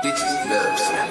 Bitches love Slim.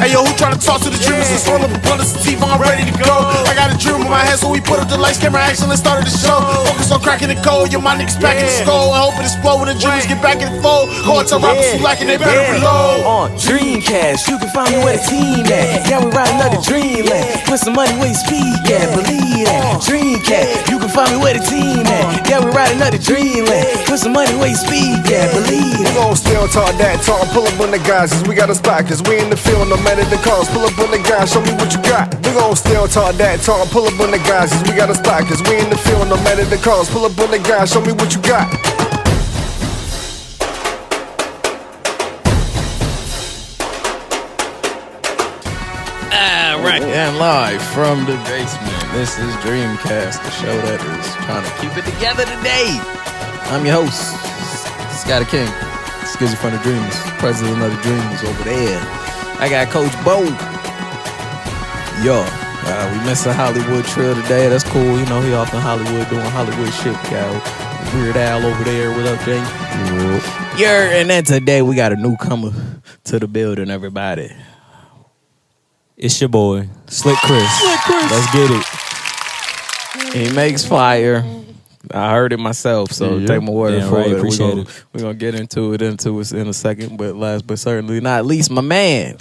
Hey yo, who tryna talk to the dreamers? Let's roll up a blunt of sativa, I'm ready to go. I got a dream in my head, so we put up the lights, camera action, let's start the show. Focus on cracking the code, your mind niggas back in the skull. I hope it explode when the dreamers get back in the fold. Go and tell rappers who lacking, they better reload. On Dreamcast, you can find me where the team at. Yeah, we ride another Dreamland. Put some money where your speed at, believe that. Dreamcast, you can find me where the team at. Yeah, we ride another Dreamland. Put some money where your speed at, believe We that. gon' still talk that talk, pull up on the guys, cause we got a spot, cause we in the field, no matter the cause. Pull up on the guys, show me what you got. We gon' still talk that talk, pull up on the guys, cause we got a spot, cause we in the field, no matter the cause. Pull up on the guys, show me what you got. Right, and live from the basement. This is Dreamcast, the show that is trying to keep it together today. I'm your host, Scotty King, Schizophrenic Dreamers, president of the Dreamers over there. I got Coach Bo. Yo, we missed a Hollywood trail today. That's cool. You know, he off in Hollywood doing Hollywood shit. We got Weird Al over there. What up, Jay? Yeah, and then today we got a newcomer to the building, everybody. It's your boy, Slick Chris. Let's get it. He makes fire. I heard it myself, so take my word for right, it. Appreciate it. We're going to get into it in a second, but last but certainly not least, my man.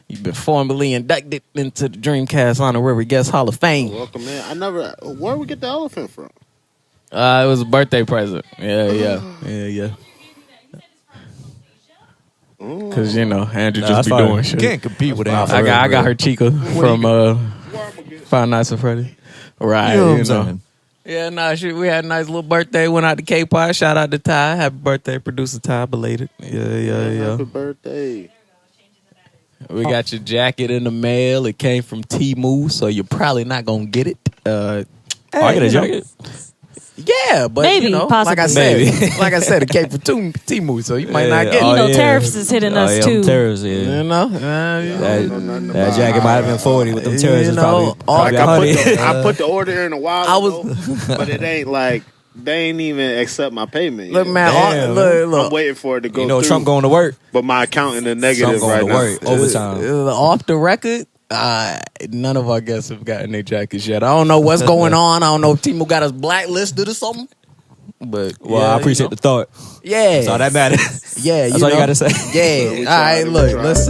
You've been formally inducted into the Dreamcast Honorary Guest Hall of Fame. Welcome, man. Where we get the elephant from? It was a birthday present. Yeah. Because, you know, Andrew just be fine. doing shit. You can't compete with Andrew. I got her Chica from Five Nights at Freddy. Right, You know what I'm you know. saying? Yeah, we had a nice little birthday. Went out to K-Pop. Shout out to Ty. Happy birthday, producer Ty. Belated. Yeah. Happy birthday. We got your jacket in the mail. It came from Temu, so you're probably not going to get it. I get a jacket? Yeah, but Maybe, you know, possibly. like I said, it came from Temu, so you might not get You it. know, tariffs is hitting us too. Tariffs, yeah. You know, That jacket might have been 40 with them tariffs. You It's know, probably I put the order in a while I ago, but it ain't like they ain't even accept my payment Look, yet. man, Damn. look. I'm waiting for it to go you know through. Trump going to work. But my account in the negative Trump going right to now. work overtime. Off the record, none of our guests have gotten their jackets yet. I don't know what's going on. I don't know if Temu got us blacklisted or something. But Well, I appreciate the thought. Yeah, That's all that matters. Yeah, That's all you gotta say. Yeah. All right, look, let's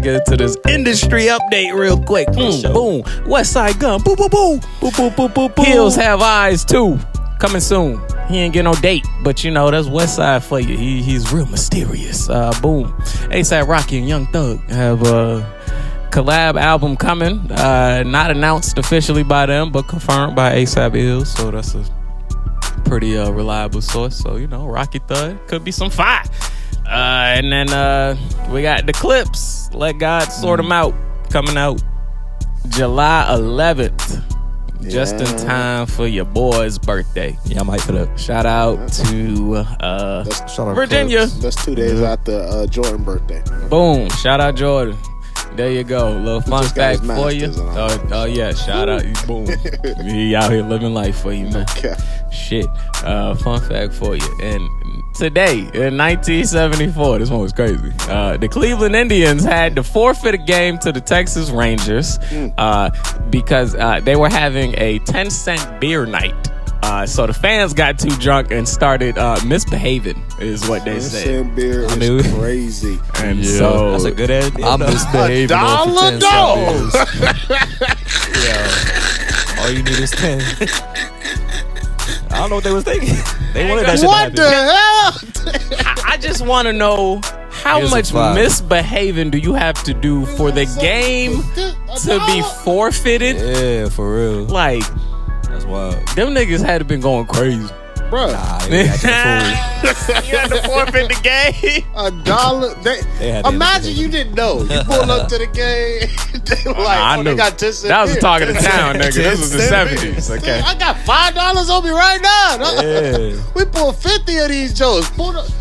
get into this industry update real quick. Boom. West Side Gun. Boom, boom, boom. Boom, boom, boom, boom, boom. Hills Have Eyes 2. Coming soon. He ain't get no date, but you know, that's West Side for you. He's real mysterious. Boom. A$AP Rocky and Young Thug have a collab album coming. Not announced officially by them, but confirmed by A$AP Hills. So that's a pretty reliable source. So, you know, Rocky Thug could be some fire. And then we got the clips. Let God Sort Them Out coming out July 11th. Just in time for your boy's birthday. Yeah, I'm hyped for that. Shout out to Virginia. That's 2 days after Jordan's birthday. Boom. Shout out Jordan. There you go. Little fun just got fact his for you. masters and all Oh yeah. Shout out. Boom. He out here living life for you, man. Okay. Shit. Fun fact for you. And today, in 1974, this one was crazy. The Cleveland Indians had to forfeit a game to the Texas Rangers because they were having a 10-cent beer night. So the fans got too drunk and started misbehaving, is what they said. That beer is crazy. And so That's a good idea. I'm misbehaving. $1 dose. All you need is 10. I don't know what they was thinking. They wanted that shit What to the happen. hell? I just want to know how Here's a much vibe. misbehaving do you have to do for the game to be forfeited? Yeah, for real. Like, That's wild. them niggas had to been going crazy. Bro, Nah, they acting a You had to forfeit the game. $1. They had to Imagine you didn't know. You pull up to the game. They like, I they knew. got 10 cents. That was the talk of the town, nigga. 10 This was the cent 70s. Okay. I got $5 on me right now. Yeah. We pulled 50 of these Joes.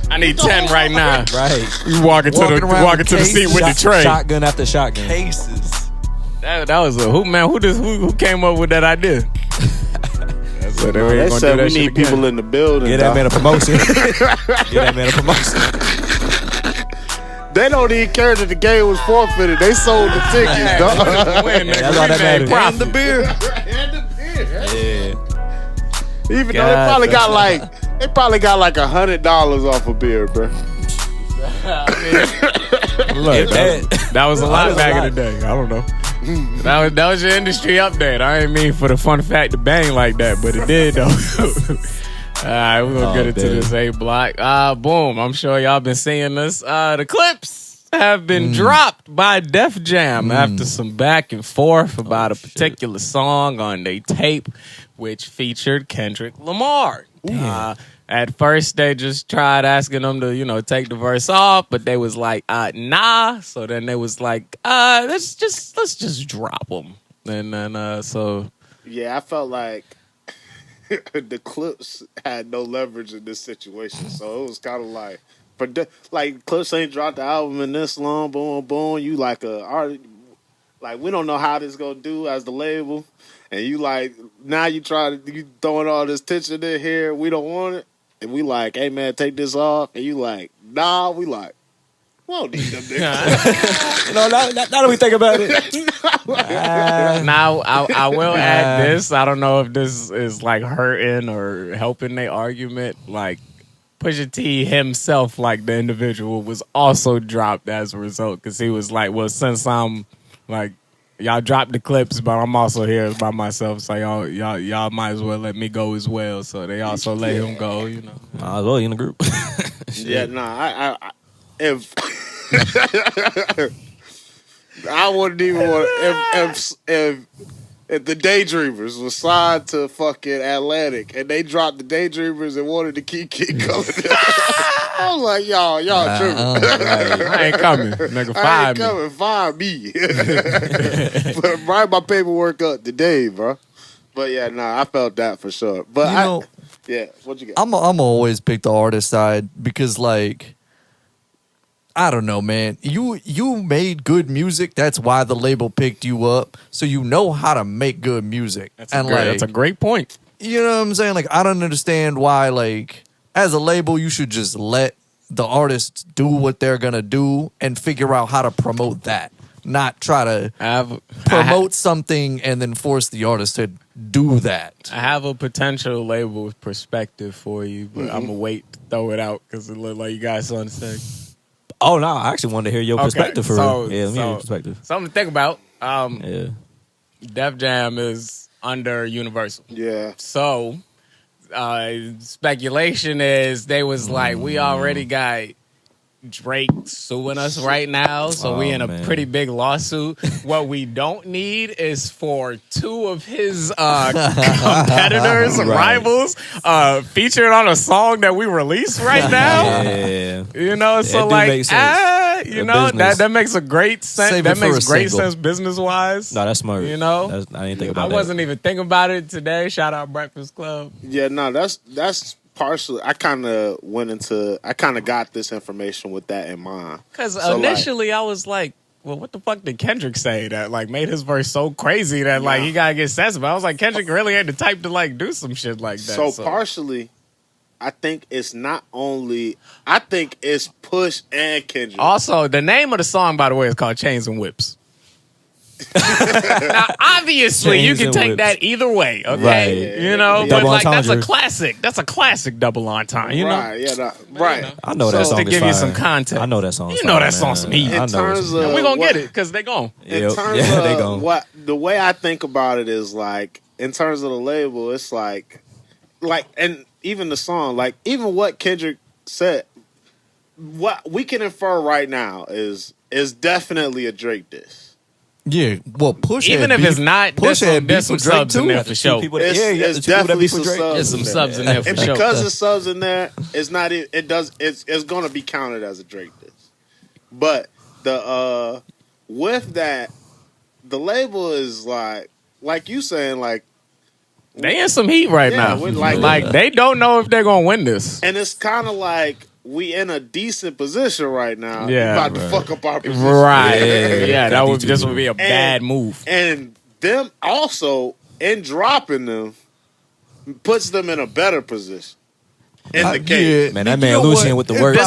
I need 10 right now. Right. You walking to the around seat with the tray. Shotgun after shotgun. Cases. That was a who man. Who came up with that idea? That's what They said we need people in the building. Get that man a promotion. Get that man a promotion. They don't even care that the game was forfeited. They sold the tickets, dog. That's all that matters. And the beer. Yeah. Even though they probably got like $100 off a beer, bro. Look, that was a lot back in the day. I don't know. That was your industry update. I ain't mean for the fun fact to bang like that, but it did though. All right, we're gonna get into this A block. Boom. I'm sure y'all been seeing this. The clips have been dropped by Def Jam after some back and forth about a particular song on their tape, which featured Kendrick Lamar. At first, they just tried asking them to, take the verse off, but they was like, nah. So then they was like, let's just drop them. And then, so yeah, I felt like the clips had no leverage in this situation, so it was kind of like, Clips ain't dropped the album in this long, boom, boom. You like we don't know how this gonna do as the label, and you like now you throwing all this tension in here. We don't want it. And we like, hey man, take this off. And you like, nah. We like, we don't need them niggas. Now that we think about it. now I will add this. I don't know if this is like hurting or helping their argument. Like Pusha T himself, like the individual, was also dropped as a result because he was like, well, since I'm like, y'all dropped the clips, but I'm also here by myself, so y'all might as well let me go as well. So they also let him go, Might as well in the group. Yeah, nah. If I wouldn't even want if the Daydreamers was signed to fucking Atlantic and they dropped the Daydreamers and wanted to keep coming. I was like, y'all tripping. I ain't coming, nigga. Fire me. But write my paperwork up today, bro. But yeah, nah, I felt that for sure. But what you got? I'm always pick the artist side because, like, I don't know, man. You made good music. That's why the label picked you up. So you know how to make good music. That's a great point. You know what I'm saying? Like, I don't understand why, like, as a label, you should just let the artists do what they're going to do and figure out how to promote that. Not try to promote something and then force the artist to do that. I have a potential label perspective for you, but I'm going to wait to throw it out because it looked like you got something to say. Oh, no, I actually wanted to hear your perspective for real. Yeah, let me hear your perspective. Something to think about. Def Jam is under Universal. Yeah. So, speculation is they was like, we already got Drake suing us right now, so we in a pretty big lawsuit. What we don't need is for two of his competitors, rivals, featured on a song that we release right now. Yeah. So like, that makes a great sense. That makes great sense business wise. No, that's smart. I didn't think about that. I wasn't even thinking about it today. Shout out Breakfast Club. Yeah, no, that's partially. I kind of got this information with that in mind. Because initially I was like, well, what the fuck did Kendrick say that like made his verse so crazy that like he gotta get sensitive? I was like, Kendrick really ain't the type to like do some shit like that. So partially, I think it's not only. I think it's Push and Kendrick. Also, the name of the song, by the way, is called Chains and Whips. Now, obviously, Chains you can take whips. that either way, okay? Right. But Double like that's a entendre. classic. That's a classic double entendre. You know, Right? Yeah, right. I know that just song to is give you fire. some context. I know that song. You know that song's some heat. I know In terms of And we're gonna what- get it because they gone. In Yep. terms Yeah, they of gon'. what the way I think about it is like in terms of the label, it's like and even the song, like even what Kendrick said, what we can infer right now is definitely a Drake diss. Yeah, well, Push Even had if it's beef- not, Push had there's some beef with Drake subs in too. there for sure. It's definitely some subs. There's some subs in there for And sure. because there's subs in there, it's not. It's going to be counted as a Drake diss. But the with that, the label is like you saying, like They in some heat right Yeah, now. we're like- Like they don't know if they're gonna win this. and it's kind of like we in a decent position right now. Yeah, You about to fuck up our position. Right. Yeah, Yeah, this would be a bad move. And them also, in dropping them, puts them in a better position. In the game. Man, that man Lucian with the words.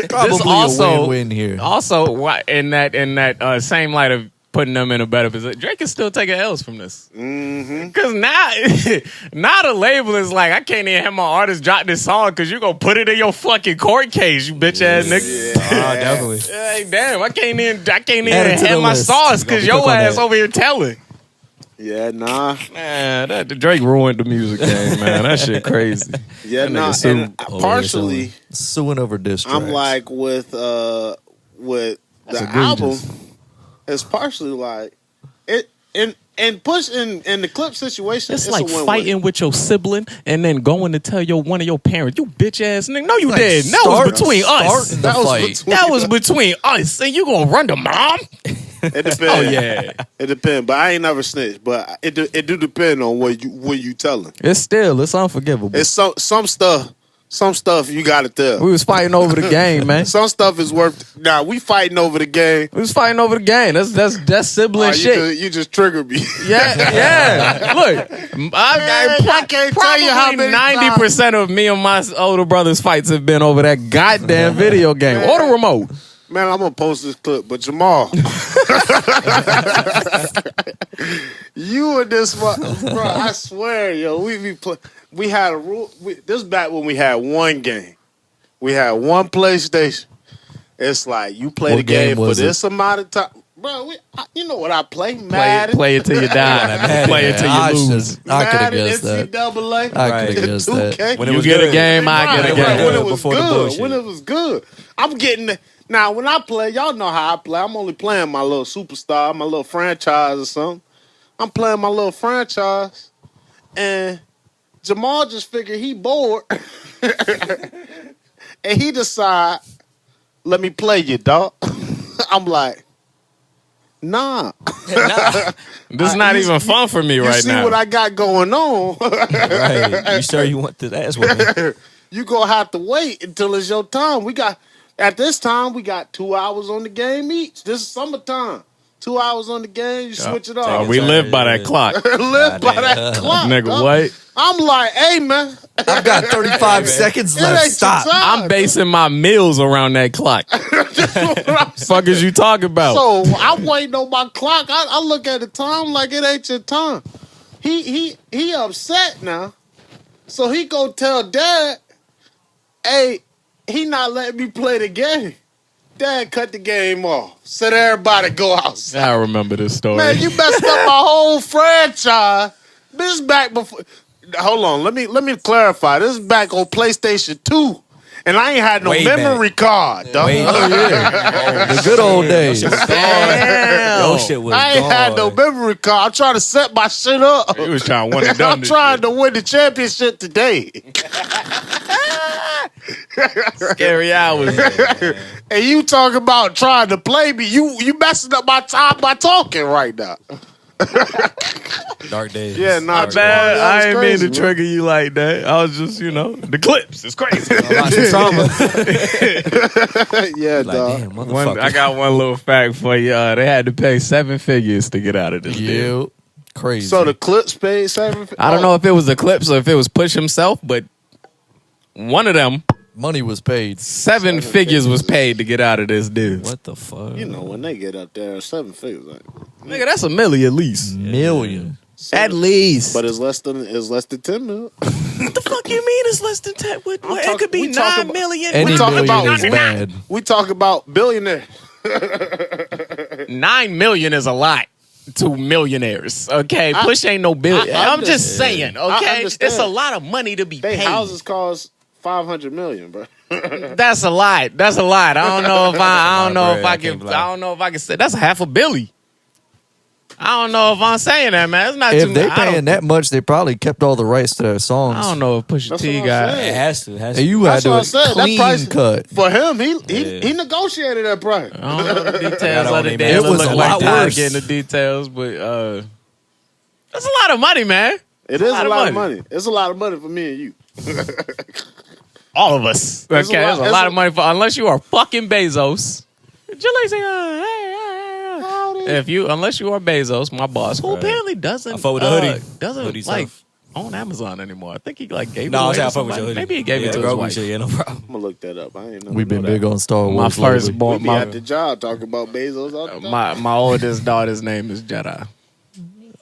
Probably a win-win here. Also, in that same light of putting them in a better position, Drake is still taking L's from this. Because now the label is like, I can't even have my artist drop this song because you going to put it in your fucking court case, you bitch ass nigga. Oh, definitely. Hey, damn, I can't even Add it to have the my list. sauce because your ass over here telling. Yeah, nah. Man, the Drake ruined the music game, man. That shit crazy. Yeah, That nah. nigga sued. And partially, Suing over diss tracks. I'm like with the album, it's partially like it and push in the clip situation. It's a like win-win. fighting with your sibling and then going to tell one of your parents, you bitch ass nigga. No, you Like, didn't. That was between us. starting the fight. That was between us. And you gonna run to mom? It depends. Oh yeah. It depends. But I ain't never snitched. But it do depend on what you telling. It's unforgivable. It's some stuff you gotta tell. We was fighting over the game, man. Some stuff is worth. Nah, we fighting over the game. We was fighting over the game. That's sibling shit. You just triggered me. Yeah. Look, I can't tell you how many 90% of me and my older brother's fights have been over that goddamn video game or the remote. Man, I'm gonna post this clip, but Jamal, you and this bro, I swear, yo, we had a rule. This back when we had one game, we had one PlayStation. It's like you play What the game for was this amount of time, bro. You know what I play? Madden. Play it till you die. Play it till I you lose. should- I could have Madden, guessed that. NCAA. I could have guessed that. 2K. When it You was get good. a game, I get a game. When it was Before the good. bullshit. When it was good. I'm getting the. Now, when I play, y'all know how I play. I'm only playing my little superstar, my little franchise or something. I'm playing my little franchise. And Jamal just figured he bored. And he decide, let me play you, dog. I'm like, nah. This is not even fun for me You right see now. what I got going on. Right. You sure you want this ass whooping? You gonna have to wait until it's your time. At this time, we got 2 hours on the game each. This is summertime. 2 hours on the game, you switch it off. We live by that clock. Live by that clock. Nigga, dog. what? I'm like, hey, man. I've got 35 seconds It left. ain't Stop. your time. I'm basing my meals around that clock. Fuck is you talking about? So I'm waiting on my clock. I look at the time like it ain't your time. He upset now. So he go tell dad, hey, he not letting me play the game. Dad cut the game off. Said everybody go outside. I remember this story. Man, you messed up my whole franchise. This is back before. Hold on, let me clarify. This is back on PlayStation 2. And I ain't had no Way memory card, dog. The good old days. Your shit was I ain't had no memory card. I'm trying to set my shit up. He was trying one and done. I'm trying to win the championship today. Scary hours. And you talking about trying to play me. You messing up my time by talking right now. dark days. Yeah, not Man, I ain't mean crazy, to man. trigger you like that. I was just, the clips. It's crazy. Lots of trauma. Yeah, Like, dog. damn, motherfucker. I got one little fact for you. They had to pay 7 figures to get out of this deal. You crazy. So the clips paid 7. I don't know if it was the clips or if it was Push himself, but one of them, money was paid. 7 figures was paid to get out of this deal. What the fuck? You know when they get up there, 7 figures. Like, Nigga, that's $1 million at least. Million. At least. but it's less than 10 mil. What the fuck you mean it's less than 10? It could be we talking 9 million. Any We talking million about- is bad. We talk about billionaire. 9 million is a lot to millionaires. Okay, Push ain't no billion. I I'm just saying. I Okay, understand. it's a lot of money to be They paid. houses cost $500 million, bro. That's a lot. That's a lot. I don't know if I don't know if I can't can. lie. I don't know if I can say that's $500 million. I don't know if I'm saying that, man. It's not If too. they I don't- paying that much, they probably kept all the rights to their songs. I don't know if Pusha That's T what I'm got. saying. It has to. And you had That's to what I said. That clean price cut. for him. He negotiated that price. I don't know the details Gotta of own the him, deal. man. It was look a like lot Ty worse. getting the details, but that's a lot of money, man. It is a lot of money. money. It's a lot of money for me and you. all of us. Okay, there's a lot of money for unless you are fucking Bezos. Jaleesa, unless you are Bezos, my boss, who apparently doesn't I fuck with the hoodie. doesn't Hoodie like stuff. own Amazon anymore. I think he like gave it No, away I to fuck with somebody. your hoodie. Maybe he gave it to his Grogu wife. shit, yeah, no problem. I'm gonna look that up. I ain't never We've been know big that. on Star Wars. My lately. firstborn, Be at the job talking about Bezos all the time. my oldest daughter's name is Jedi.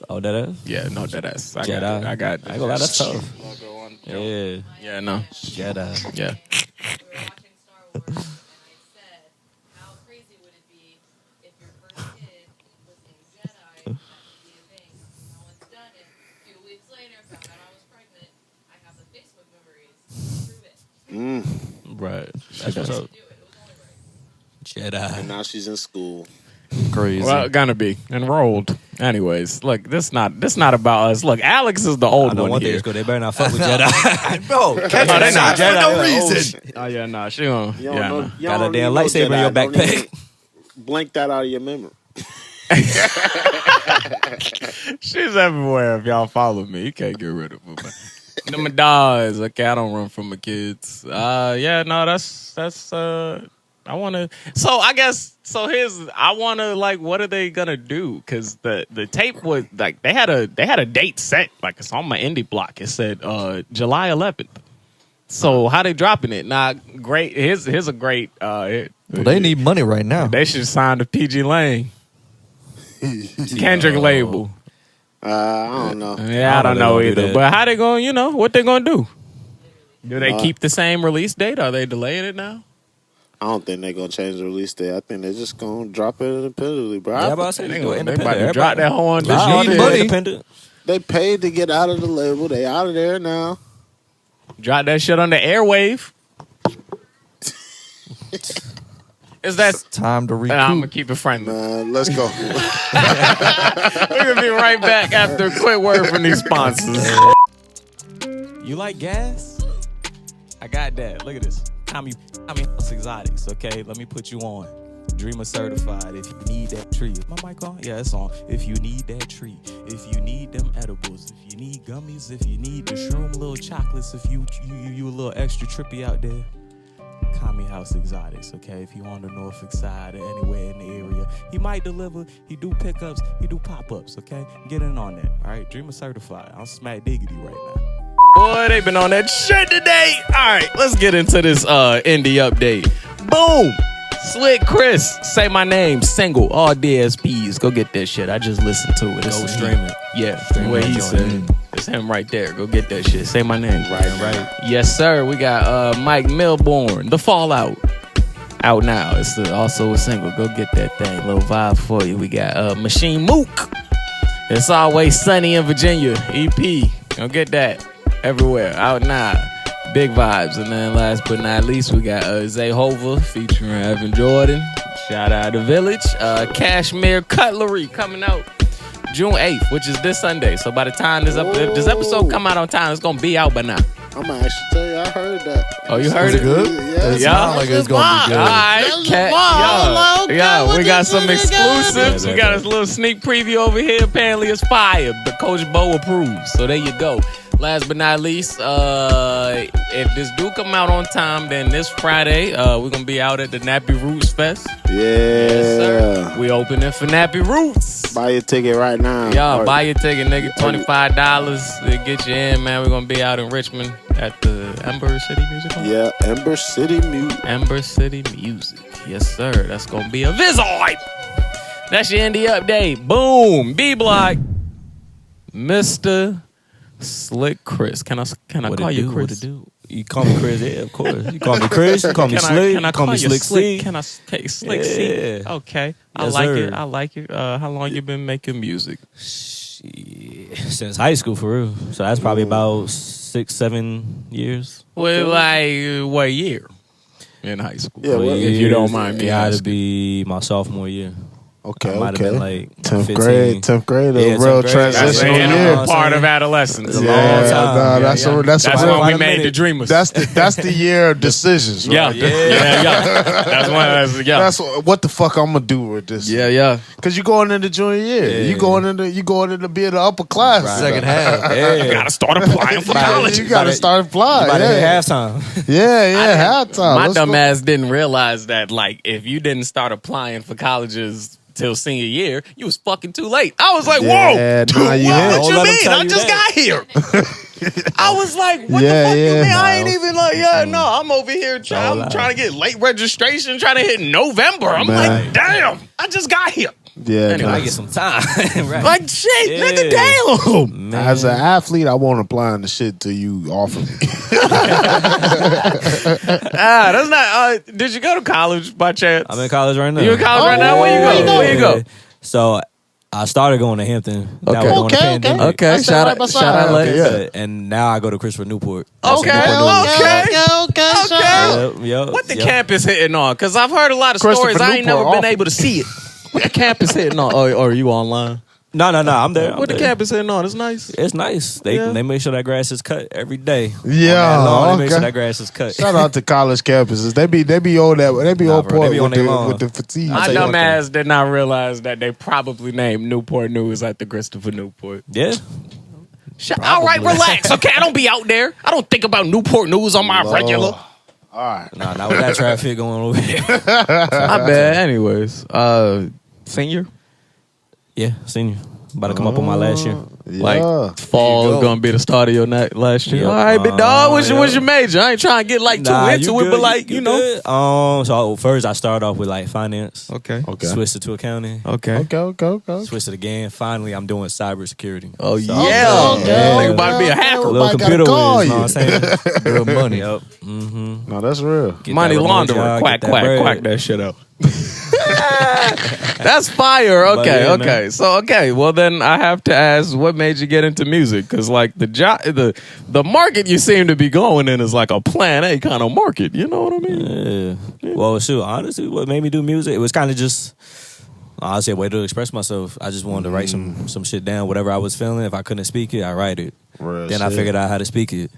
Oh, that is? Yeah, no, Jedi. Jedi. I got. I ain't gonna lie, that's tough. Yeah. Yeah, no. Jedi. Yeah. watching Star Wars, and I said, how crazy would it be if your first kid was named Jedi? That would be a thing. No one's done it. A few weeks later, found out I was pregnant. I have the Facebook memories to prove it. Right. That's what's up. Do it. It was only right. Jedi. And now she's in school. Crazy. Well, gonna be enrolled. Anyways, look, this not about us. Look, Alex is the I old know one one thing here. is good. They better not fuck with Jedi. Bro, catch No, they not. for no Jedi. reason. Oh yeah, nah, she gonna. You don't Yeah, know, nah. you Got a don't damn even know lightsaber in Jedi. your Don't even backpack. Blank that out of your memory. She's everywhere. If y'all follow me, you can't get rid of her. But them my dogs. Okay, I don't run from my kids. Yeah, no, that's. I want to. So I guess. So I want to like. What are they gonna do? Because the tape was like they had a date set. Like it's on my indie block. It said July 11th. So how they dropping it? Nah, great. Here's a great. Well, they need money right now. They should sign to PG Lane. Kendrick label. I don't know. Yeah, I don't know they gonna do either. that. But how they going? What they gonna do? Do they keep the same release date? Are they delaying it now? I don't think they're gonna change the release date. I think they're just gonna drop it independently, bro. Yeah, but I said They they go about independent. to drop that whole on Nah, this need year. money. Independent. They paid to get out of the label. They out of there now. Drop that shit on the airwave. Is that? Time to I'm gonna recoup. keep it friendly. Let's go. We're gonna be right back after a quick word from these sponsors. You like gas? I got that. Look at this. Tommy House Exotics, okay? Let me put you on. Dreamer certified. If you need that tree. Is my mic on? Yeah, it's on. If you need that tree. If you need them edibles. If you need gummies. If you need the shroom little chocolates. If you a little extra trippy out there. Tommy House Exotics, okay? If you on the Norfolk side or anywhere in the area. He might deliver. He do pickups. He do pop-ups, okay? Get in on that, all right? Dreamer certified. I'm smack diggity right now. Boy, they been on that shit today. All right, let's get into this indie update. Boom. Slick Chris, Say My Name, single, all DSPs. Go get that shit. I just listened to it. Go stream it. Yeah, Stream the way that he joint. said. It's him right there. Go get that shit. Say My Name. Right. Yes, sir. We got Mike Milbourne, The Fallout. Out now. It's also a single. Go get that thing. Little vibe for you. We got Machine Mook. It's Always Sunny in Virginia. EP. Go get that. Everywhere. Out now. Big vibes. And then last but not least, we got Zayhova featuring Evan Jordan. Shout out to Village. Cashmere Cutlery coming out June 8th, which is this Sunday. So by the time if this episode come out on time, it's going to be out by now. I'm gonna actually tell you, I heard that. Oh, you heard Is it good? Yeah. It sounds like it's gonna be good. All right, yo, we got some exclusives. We got a little sneak preview over here. Apparently, it's fire. But Coach Bo approves. So there you go. Last but not least, if this do come out on time, then this Friday, we're gonna be out at the Nappy Roots Fest. Yeah. Yes, sir. We opening for Nappy Roots. Buy your ticket right now. Y'all buy your ticket, nigga. $25 to get you in, man. We're gonna be out in Richmond at the Ember City Music Hall. Yeah, Ember City Music. Ember City Music. Yes, sir. That's gonna be a visoid. That's your indie update. Boom. B Block. Mr. Slick Chris. Can I call you Chris? What it do? You call me Chris, yeah, of course. You call me Chris, you call me Slick, Can I you call me you Slick C. Can I say Slick C? Yeah. Okay. I Yes, like sir. it. I like it. How long you been making music? Shit, since high school, for real. So that's probably about 6-7 years. Well, like what year in high school? Yeah, what if you don't mind me It had to asking. be my sophomore year. Okay, I might have been like 10th 15. grade, 10th grade, a Yeah, real 10th grade. transitional That's year. a Part of adolescence. It's a long time. nah, Yeah, that's yeah. that's That's real- when we a made minute. the Dreamers. that's the year of decisions. yeah. Right? Yeah. That's when. Yeah. That's what the fuck I'm gonna do with this. Yeah. Because you're going into junior year. Yeah. You going into being the upper class. Right. Second half. Yeah. Gotta start applying for college. You gotta start applying. About to hit Yeah, halftime. halftime. My Let's dumb go. ass didn't realize that, like, if you didn't start applying for colleges till senior year, you was fucking too late. I was like, Yeah, whoa, dude, nah, you what hit. you Don't let 'em mean? tell I you just that. got here. I was like, what the Yeah, fuck you yeah. mean? I ain't Nah. even like, no, I'm over here all I'm trying to get late registration, trying to hit November. I'm Man. like, damn, I just got here. Yeah, Anyway, nah. I get some time. Right. Like, shit, Yeah. nigga, damn. Man. As an athlete, I won't apply the shit till you offer me. That's not, did you go to college by chance? I'm in college right now. You in college right now? Where you go? Where you go? So I started going to Hampton. Now Okay. we're going to Pandemic. Okay, That's shout right out, beside shout out, her. ladies. Yeah. And now I go to Christopher Newport. Okay, okay. Yep. What the campus hitting on? Because I've heard a lot of Christopher stories. I ain't Newport never been awful. able to see it. What the campus hitting on? Or are you online? No. I'm there. I'm What the there. campus hitting on? It's nice. It's nice. They make sure that grass is cut every day. Yeah, On that lawn, They make sure okay. that grass is cut. Shout out to college campuses. They be on that. They be Nah, on bro, they point be on with, their the, lawn. with the fatigue. My tell you dumb one thing. ass did not realize that they probably named Newport News at the Christopher Newport. Yeah. All right, relax. Okay, I don't be out there. I don't think about Newport News on my Lord. regular. All right. Nah, not with that traffic going over here. My bad. Anyways, senior. Yeah, senior. About to come up on my last year. Like Yeah. fall There you is go. gonna be the start of your night last year. Yep. All right, big dog. What's yeah. your major? I ain't trying to get like too Nah, into you it, good, but like you know. good. So first I started off with like finance. Okay. Okay. Switched it to accounting. Okay. Okay. Switched it again. Finally, I'm doing cybersecurity. Oh So, yeah. okay. Think about to be a hacker. a little Everybody computer gotta whiz, you know call what I'm saying? Good money. Yep. Mm-hmm. No, that's real. Get Money that remote launderer. job, Quack, get that quack, bread. quack that shit up. That's fire. But Okay, yeah, okay. man. So okay, well then I have to ask, what made you get into music? Because like the market you seem to be going in is like a plan A kind of market. You know what I mean? Yeah. Well, shoot, honestly, what made me do music, it was kind of just, I say, a way to express myself. I just wanted to write some shit down, whatever I was feeling. If I couldn't speak it, I write it. Real Then I shit. figured out how to speak it.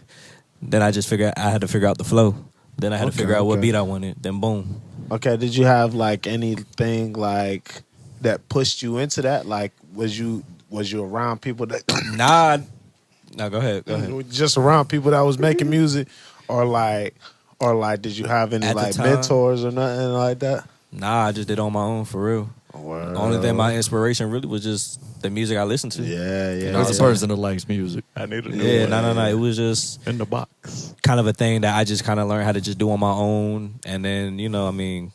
Then I just figured I had to figure out the flow. Then I had to Okay, figure out what okay. beat I wanted. Then boom. Okay, did you have like anything like that pushed you into that? Like, was you around people that Nah. No, go ahead. Go ahead. just around people that was making music, or like did you have any At the like time- mentors or nothing like that? Nah, I just did it on my own for real. Word. The only thing, my inspiration really was just the music I listened to. Yeah. There's a person that likes music. I need to know. Yeah, no. It was just In the box. kind of a thing that I just kind of learned how to just do on my own. And then,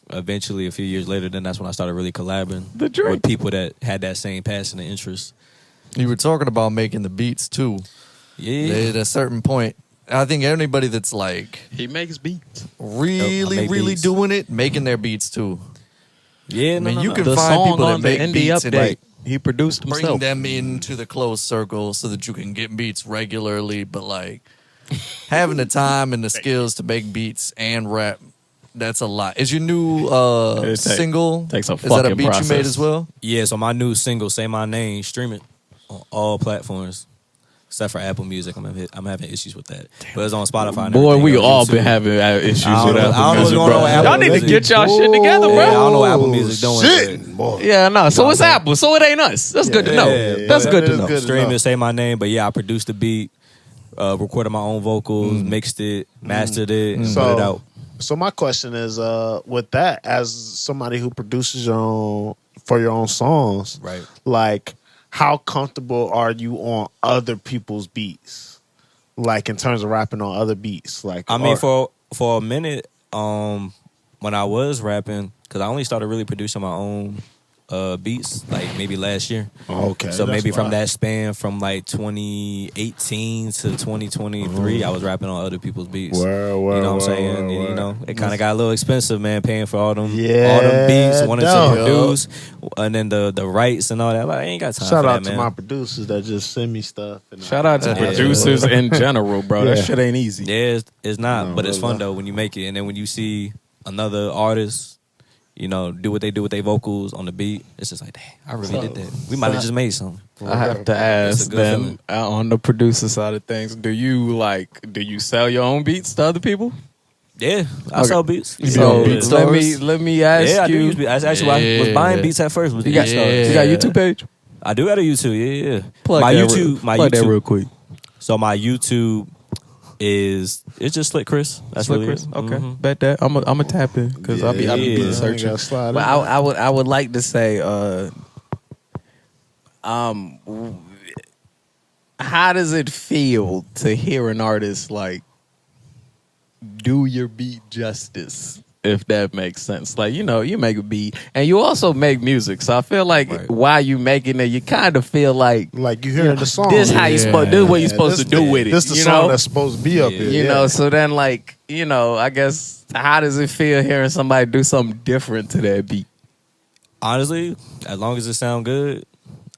eventually a few years later, then that's when I started really collabing The drink. with people that had that same passion and interest. You were talking about making the beats too. Yeah. At a certain point, I think anybody that's like He makes beats. really, make really beats. doing it, making their beats too. Yeah, I mean, no, you no. can The find song people that on the make indie beats and update, he produced bring himself. them into the closed circle so that you can get beats regularly. But like having the time and the skills to make beats and rap, that's a lot. Is your new single? takes a is that a fucking beat process. you made as well? Yeah, so my new single, Say My Name, stream it on all platforms. Except for Apple Music, I'm having issues with that. But it's on Spotify. And Boy, everything. we On all YouTube. been having issues I don't with know- I Apple don't know what's Music, going bro. on with Y'all Apple need to Music. get y'all shit together, Yeah, I bro. don't know what Apple Music doing. Shit, boy. Yeah, no. So it's I'm saying? Apple, so it ain't us. That's good to know. Yeah, That's but good it to is know. good. Stream enough. it, Say My Name, but yeah, I produced the beat, recorded my own vocals, mixed it, mastered it, and put it out. So my question is, with that, as somebody who produces your own songs, Right. like, how comfortable are you on other people's beats? Like in terms of rapping on other beats, like I mean, or- for a minute, when I was rapping, because I only started really producing my own beats like maybe last year. okay, So that's maybe from why. that span from like 2018 to 2023, I was rapping on other people's beats. Word, You know what I'm word, saying? word, And, word. you know, it kind of got a little expensive, man, paying for all them Yeah, beats, wanting no. to produce, and then the rights and all that. Like, I ain't got time Shout for out that, to man. my producers that just send me stuff. And Shout out to Yeah. producers in general, bro. That Yeah. shit ain't easy. Yeah, it's not, No, but it's really fun though when you make it, and then when you see another artist, you know, do what they do with their vocals on the beat. It's just like, dang, I really did that. We might have just made something. I have to It's a ask good them feeling. on the producer side of things. Do you sell your own beats to other people? Yeah, I sell beats. So beat let me ask Yeah, I do you. use beats. That's actually why I was buying beats at first. Was You got beat stars. you got a YouTube page? I do got a YouTube. Yeah. Plug my that YouTube. My plug that YouTube. real quick. So my YouTube it's just Slick Chris. That's Slick really Chris? it. Okay, Mhm. bet that I'm a tap in because I be Yeah. beat searching. Gotta slide But in. I would like to say, how does it feel to hear an artist like do your beat justice? If that makes sense, like you know, you make a beat and you also make music, so I feel like while you making it, you kind of feel like Like you hearing the song. this how you supposed, this what you supposed to do with it. This the you song know? that's supposed to be up here. You know, so then like, you know, I guess how does it feel hearing somebody do something different to that beat? Honestly, as long as it sound good,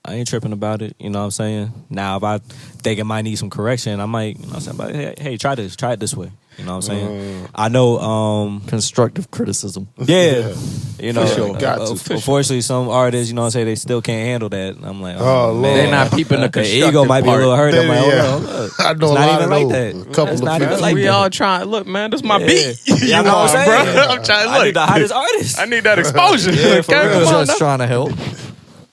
I ain't tripping about it. You know what I'm saying? Now, if I think it might need some correction, I might, you know what I'm saying? But hey, try it this way. You know what I'm saying? I know, Constructive criticism. yeah, you know, sure. Got to. unfortunately, some artists, you know what I'm saying, they still can't handle that. I'm like, Oh, oh, Lord. man. They're not peeping the Their constructive ego might be a part. little hurt. I'm like, Yeah. hold on, look. I know It's a not lot even of like those. that. Couple It's of not even people. like we that. all trying. Look, man, this is my Yeah. beat. Yeah, I know what I'm bro. saying. I'm trying to I look. need the hottest artist. I need that exposure. Yeah, for Okay, real. come on Just trying to help.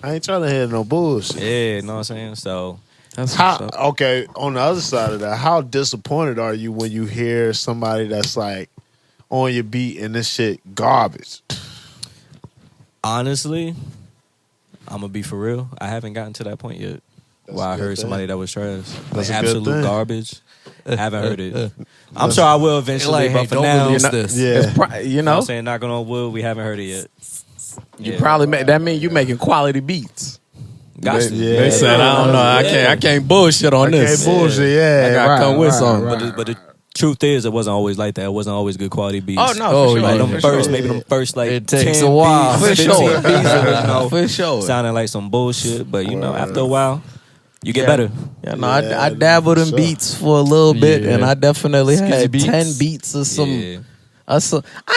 I ain't trying to hear no bullshit. Yeah, you know what I'm saying? So, That's How, what's up. okay, on the other side of that, how disappointed are you when you hear somebody that's like on your beat and this shit garbage? honestly, I'm going to be for real. I haven't gotten to that point yet. That's Where a I good heard thing. somebody that was trash. That's Like a good absolute thing. garbage. I haven't heard it. I'm sure I will eventually, Like, hey, but for don't now, release you this. Yeah. You know what know, I'm saying, knocking on wood, we haven't heard it yet. you Yeah. probably that mean you making quality beats. Got to. Yeah. They said, I don't know, I can't bullshit on I this. can't bullshit, yeah. I gotta come with something. But the truth is, it wasn't always like that. It wasn't always good quality beats. Oh no, Oh, for sure. yeah. Like them for first, sure. maybe them first like It takes 10 a while. beats, For 15 sure. beats, you know, For sure. sounding like some bullshit. But you know, after a while, you get Yeah. better. Yeah, no, Yeah, I dabbled in sure. beats for a little bit, Yeah. and I definitely Skizzy had beats. 10 beats of some. Yeah. I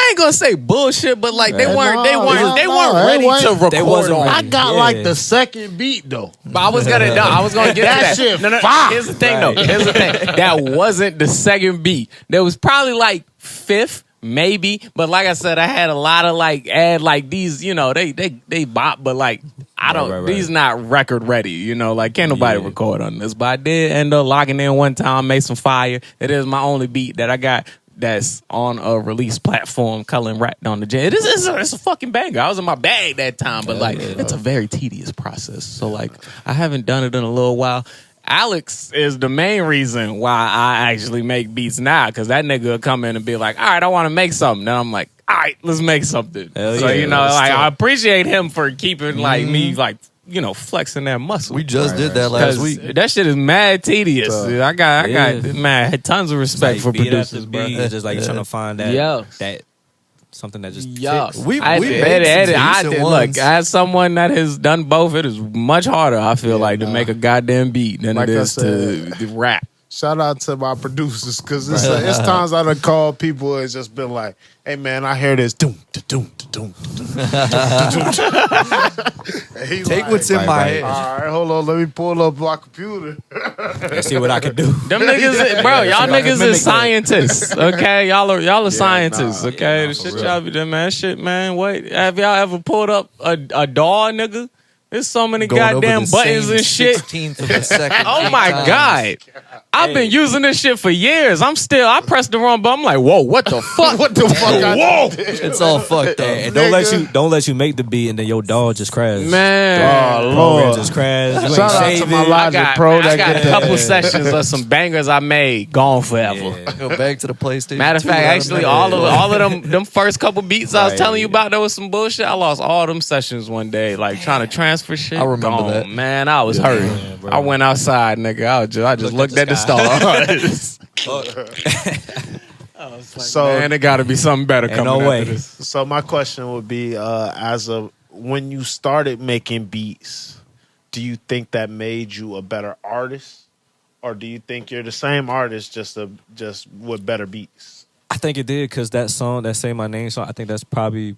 ain't gonna say bullshit, but like they Right. weren't No, ready no, to record they wasn't on. ready. I got Yeah. like the second beat though. But I was gonna get to that. shit No, fire. here's the thing Right. though. Here's the thing. That wasn't the second beat. There was probably like fifth, maybe. But like I said, I had a lot of like add like these. You know, they bop, but like I don't. right. These not record ready. You know, like can't nobody Yeah. record on this. But I did end up logging in one time, made some fire. It is my only beat that I got. That's on a release platform, Cullen rapped on the jam. It's a fucking banger. I was in my bag that time, but like it's a very tedious process. So like I haven't done it in a little while. Alex is the main reason why I actually make beats now, because that nigga will come in and be like, all right, I want to make something. Then I'm like, all right, let's make something. Hell So yeah, you know, that's like tough. I appreciate him for keeping like me like, you know, flexing that muscle. We just did that last 'Cause week. that shit is mad tedious. Tough. I got Yeah. man, I had tons of respect for Beat after producers, bro. beat, it's just like you're trying to find that Yeah. that something that just Yeah, fits. We I made had some I decent did. ones. Look, as someone that has done both, it is much harder. I feel like to make a goddamn beat than Like it I is to rap. Shout out to my producers, because it's times I done called people and just been like, hey man, I hear this doom da doom da doom da doom. Take what's in my head. All right, hold on, let me pull up my computer. Let's see what I can do. Them niggas, bro, y'all niggas is scientists, okay? Y'all are scientists, okay? The shit y'all be doing, man. Shit, man. What have y'all ever pulled up a DAW, nigga? There's so many Going over goddamn the buttons same and shit. 16th of a second. Oh 8 my times. god. I've been using this shit for years. I pressed the wrong button. I'm like, whoa, what the fuck? What the fuck? Whoa, It's all fucked up. And don't let you make the beat and then your dog just crash. man. Oh, Program Lord. just crash. You ain't Shout out to save my it. Logic Pro I that got get a couple that. sessions of some bangers I made, gone forever. Yeah. Go back to the PlayStation. Matter of 2, fact, let 'em actually, make all it. of them first couple beats I was Right. telling you about, there was some bullshit. I lost all them sessions one day, like trying to transfer shit. I remember Gone. that. Man, I was hurt. Yeah, bro. I went outside, nigga. I just looked at the stars. So, Man, there got to be something better Ain't coming no way. after this. so my question would be, when you started making beats, do you think that made you a better artist, or do you think you're the same artist just with better beats? I think it did because that song, that Say My Name song, I think that's probably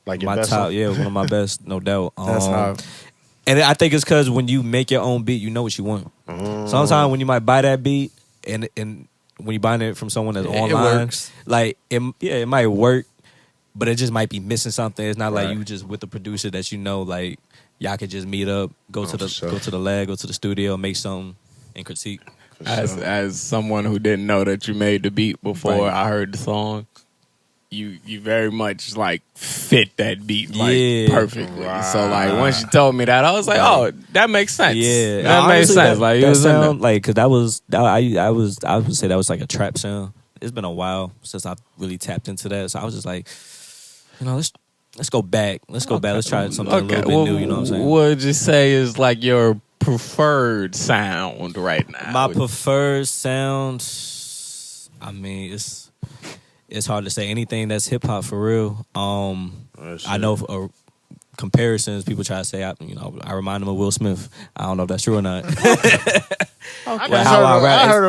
Like your my best top, song? yeah, one of my best, no doubt. That's hard. And I think it's because when you make your own beat, you know what you want. Sometimes when you might buy that beat, and when you buying it from someone that's It online, works. like it might work, but it just might be missing something. It's not like you just with the producer that you know, like y'all could just meet up, go to the lab, go to the studio, make something, and critique. As someone who didn't know that you made the beat before Right. I heard the song, you very much like fit that beat like perfectly. So like once you told me that, I was like, oh, that makes sense. Yeah, that makes sense. Like it that was in there. sound like because I would say that was like a trap sound. It's been a while since I really tapped into that, so I was just like, let's go back. Let's go back. Let's try something a little bit new. You know what I'm saying? What would you say is like your preferred sound right now? My preferred sound. I mean, it's hard to say anything that's hip hop for real. I know for, comparisons people try to say I remind them of Will Smith. I don't know if that's true or not. I heard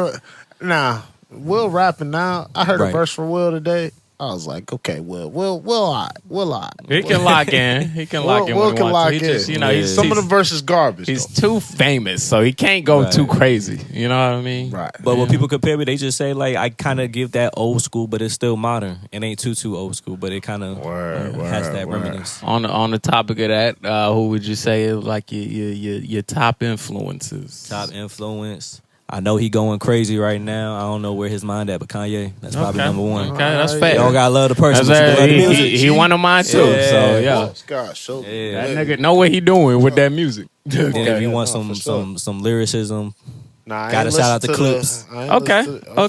of Will rapping now. I heard a verse from Will today. I was like, okay, Will, He can lock in. He can lock in. Will when he can wants lock to. in. He just, he's, some of the verses garbage. He's though. too famous, so he can't go too crazy. You know what I mean? Right. But when people compare me, they just say like I kind of give that old school, but it's still modern. It ain't too old school, but it kind of has that reminiscence. On the topic of that, who would you say is like your top influences? Top influence. I know he going crazy right now. I don't know where his mind at, but Kanye, that's probably number one. Okay, that's fair. You don't gotta love the person. He one of mine too. Yeah. So yeah, God, show that nigga know what he doing with that music. Then if you want some lyricism, I gotta ain't shout out to listen Clips. Okay.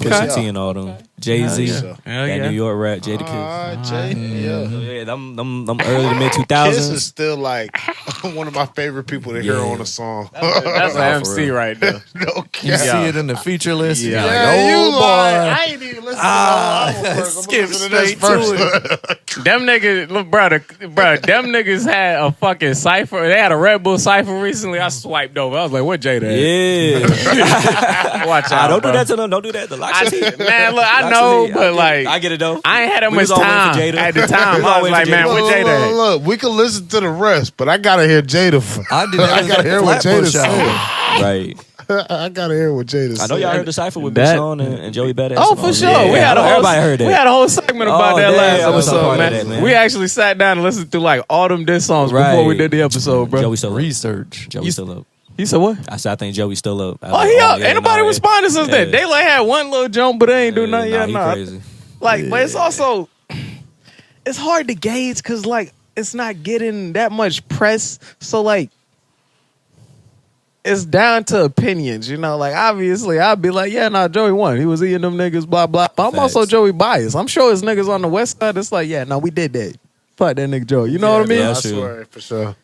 Pusha T and all them. Jay-Z, Hell yeah. that New York rap, Jadakiss. Jay, Yeah, them early to mid Kiss 2000s. is still like one of my favorite people to hear on a song. That's an MC right there. No You see it in the feature list. Yeah. You're like, Yeah, oh you boy. lying. I ain't even listened to the whole album first. I'm skip listening to this straight first. to Them niggas, look, brother, them niggas had a fucking cipher. They had a Red Bull cipher recently. I swiped over. I was like, what Jada at? Yeah. Watch out. Don't do bro. that to them. Don't do that. The locks Man, look, I know, but like, I get it though. I ain't had that We much was all waiting time for Jada. at the We time. was I all was waiting like, for man, Jada. what Jada at? Look, we can listen to the rest, but I gotta hear Jada. I gotta hear what Jada said. Right. I gotta hear what Jada said. I know y'all heard the cipher with That- Big Sean and Joey Badass. Oh, for sure. Yeah, We had a whole, everybody heard that. We had a whole segment about Oh, that damn, last I was a episode, part of man. that, man. We actually sat down and listened to like all them diss songs before Right. we did the episode, bro. Joey still up. Research. Joey still up. You said what? I said I think Joey's still up. Oh, he up. Yeah, Ain't nobody nah, responded since then. yeah. They like had one little jump, but they ain't do nothing yet. He Nah. crazy. Like, but it's also, it's hard to gauge because like it's not getting that much press. So like, it's down to opinions, you know. Like obviously, I'd be like, yeah, nah, Joey won. He was eating them niggas, blah blah. But I'm also Facts. Joey biased. I'm sure his niggas on the west side. It's like, yeah, no, we did that. Fuck that nigga Joey. You know what I mean? yeah, I That's true. swear, for sure.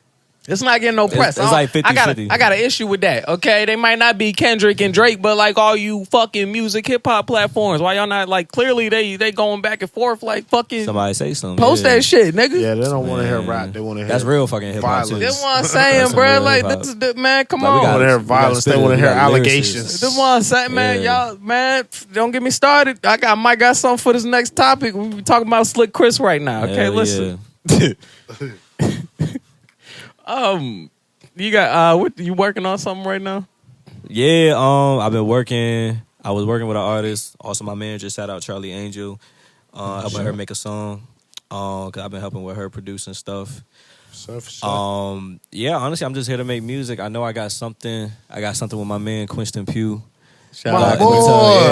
It's not getting no press. It's like 50-50. I got an issue with that. Okay, they might not be Kendrick and Drake, but like all you fucking music hip hop platforms, why y'all not like clearly they going back and forth like fucking Somebody say something. post yeah. that shit, nigga. Yeah, they don't want to hear Man. rap. They want to hear That's real fucking hip hop too. violence. That's what I'm saying, That's bro. real Like hip-hop. this is the man. Come Like, we on. gotta- They want to hear we gotta violence. They spit it. want to We hear got allegations. That's what I'm saying, man. Yeah. Y'all, man, don't get me started. I might got something for this next topic. We be talking about Slick Chris right now. Okay, Hell listen. yeah. You got what? You working on something right now? Yeah, I've been working. I was working with an artist, also my manager. Shout out Charlie Angel, helping her make a song. Cause I've been helping with her producing stuff. Yeah, honestly, I'm just here to make music. I know I got something. With my man Quinston Pugh. Shout My out. boy.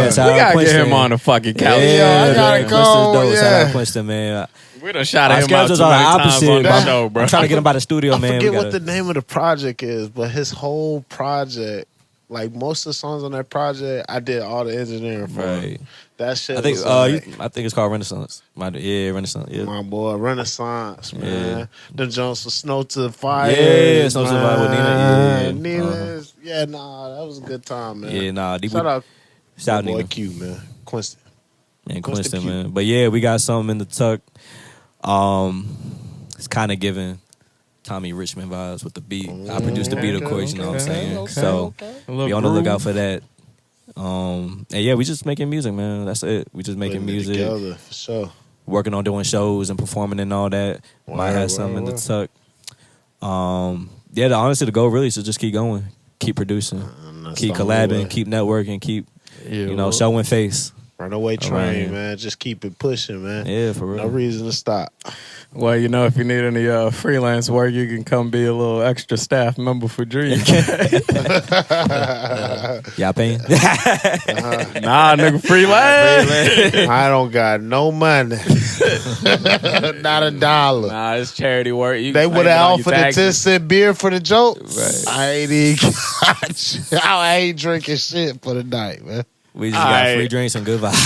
We shout out gotta get Quinston. him on the fucking couch. Yeah, I gotta man, go, Quinston's dope. Shout yeah. out Quinston, man. We done shot Our him out too schedules are the many times opposite. on the I'm- show, bro. I'm trying to get him by the studio, I man. forget We what gotta- the name of the project is, but his whole project, like most of the songs on that project, I did all the engineering for. Right. That shit. I think was like, I think it's called Renaissance. Renaissance. Yeah. my boy, Renaissance, man. Yeah. Them Jones with Snow to the Fire. Yeah, Snow to the Fire with Nina, yeah. Nina's. Yeah, nah, that was a good time, man. Yeah, nah. Shout out, Shout my boy Nina. Q, man. Quinston. And Quinston Quinston, Pugh. man. But yeah, we got something in the tuck. It's kind of giving Tommy Richmond vibes with the beat. I produced the beat, of course, you know what I'm saying? So be on the lookout for that. And yeah, we just making music, man. That's it. We just making Putting it music. together, for sure. working on doing shows and performing and all that. Might have something in the tuck. Honestly, the goal really is to just keep going, keep producing, keep collabing, keep networking, keep showing face. Runaway train, man. Just keep it pushing, man. Yeah, for real. No reason to stop. Well, if you need any freelance work, you can come be a little extra staff member for Dreamland. Y'all paying? Nah, nigga, freelance. I don't got no money. Not a dollar. Nah, it's charity work. They would have offered a 10-cent beer for the joke. Right. I ain't even I ain't drinking shit for the night, man. We just got free drinks and good vibes.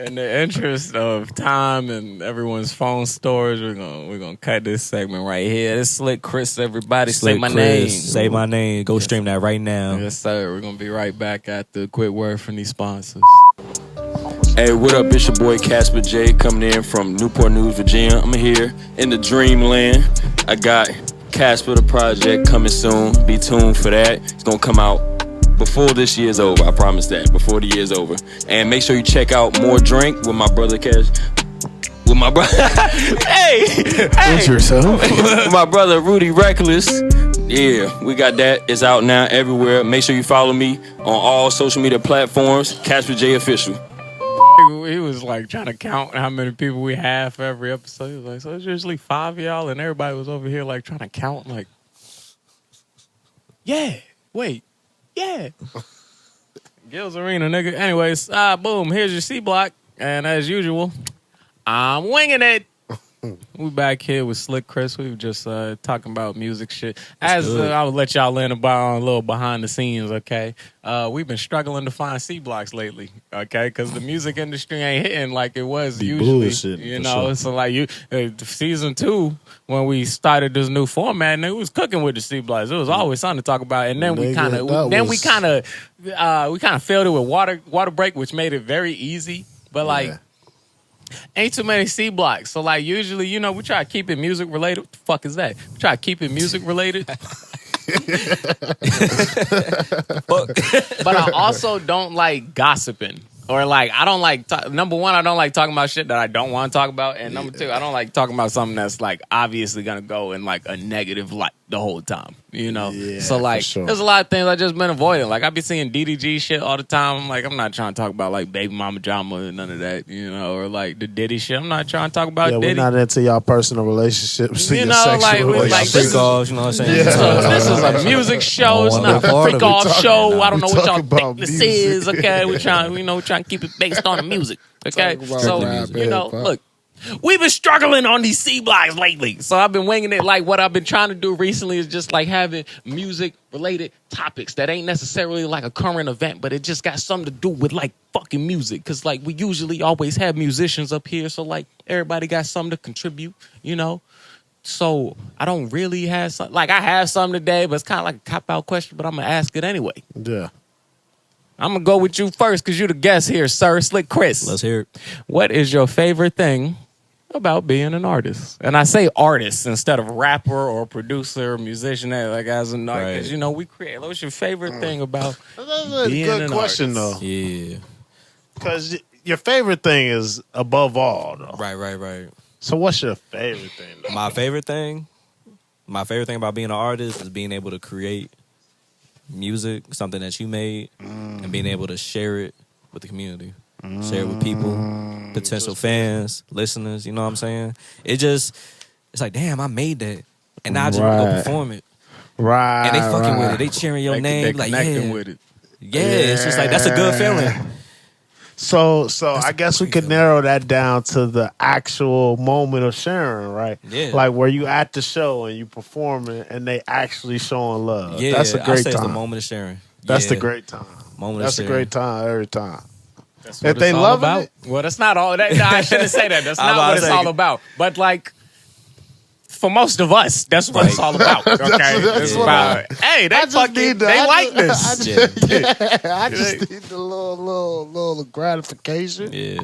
In the interest of time and everyone's phone storage, we're gonna cut this segment right here. This Slick Chris, everybody. Say my name. Say my name. Go stream that right now. Yes, sir. We're gonna be right back after a quick word from these sponsors. Hey, what up? It's your boy Casper J coming in from Newport News, Virginia. I'm here in the Dreamland. I got Casper the Project coming soon. Be tuned for that. It's gonna come out before this year's over. I promise that. Before the year's over. And make sure you check out More Drink with my brother Cash. With my brother. hey! What's yourself? With my brother Rudy Reckless. Yeah, we got that. It's out now everywhere. Make sure you follow me on all social media platforms. Casper J Official. He was like trying to count how many people we have for every episode. He was like, so it's usually 5 of y'all, and everybody was over here like trying to count, like, yeah, wait, yeah. Gills Arena, nigga. Anyways, boom, here's your C block, and as usual, I'm winging it. We back here with Slick Chris. We were just talking about music shit. As I would let y'all in about a little behind the scenes, okay? We've been struggling to find C blocks lately, okay? Because the music industry ain't hitting like it was usually. You know, sure. So like season 2, when we started this new format, and it was cooking with the C blocks. It was always something to talk about, and then we kind of filled it with water break, which made it very easy. But like. Ain't too many C blocks. So, like, usually, you know, we try to keep it music related. What the fuck is that? We try to keep it music related. But I also don't like gossiping. Or, like, I don't like, number one, I don't like talking about shit that I don't want to talk about. And number two, I don't like talking about something that's, like, obviously going to go in, like, a negative light the whole time. You know? Yeah, so, like, there's a lot of things I just been avoiding. Like, I be seeing DDG shit all the time. I'm like, I'm not trying to talk about, like, baby mama drama and none of that, you know? Or, like, the Diddy shit. I'm not trying to talk about Diddy. We're not into y'all personal relationships. You know, like, freak offs, you know what I'm saying? Yeah. This is a music show. It's not a freak off show. I don't know what y'all think this is, okay? We're trying to keep it based on the music, okay? So, you know, look. We've been struggling on these C blocks lately. So I've been winging it. Like, what I've been trying to do recently is just like having music-related topics that ain't necessarily like a current event, but it just got something to do with like fucking music. Because like we usually always have musicians up here. So like everybody got something to contribute, you know? So I don't really have something. Like I have something today, but it's kind of like a cop-out question, but I'm going to ask it anyway. Yeah. I'm going to go with you first because you're the guest here, sir. Slick Chris. Let's hear it. What is your favorite thing about being an artist? And I say artist instead of rapper or producer or musician, like as an artist. Because, you know, we create. What's your favorite thing about being an good question, artist? though. Yeah. Because your favorite thing is above all, though. Right. So what's your favorite thing, though? My favorite thing about being an artist is being able to create music, something that you made, and being able to share it with the community. Share it with people, potential fans, listeners, you know what I'm saying? It's like, damn, I made that. And now I just want to go perform it. Right. And they fucking with it. They cheering your name. They like, connecting with it. Yeah, it's just like, that's a good feeling. So I guess we could narrow that down to the actual moment of sharing, right? Yeah. Like where you at the show and you performing and they actually showing love. Yeah, that's a great I say time. it's the moment of sharing. That's the great time. That's a great time every time. That's what if they love it, well, that's not all. No, I shouldn't say that. That's not what it's all about. But like, for most of us, that's what it's all about. Okay, that's what about. Hey, they fucking they like this. I just need the little gratification. Yeah,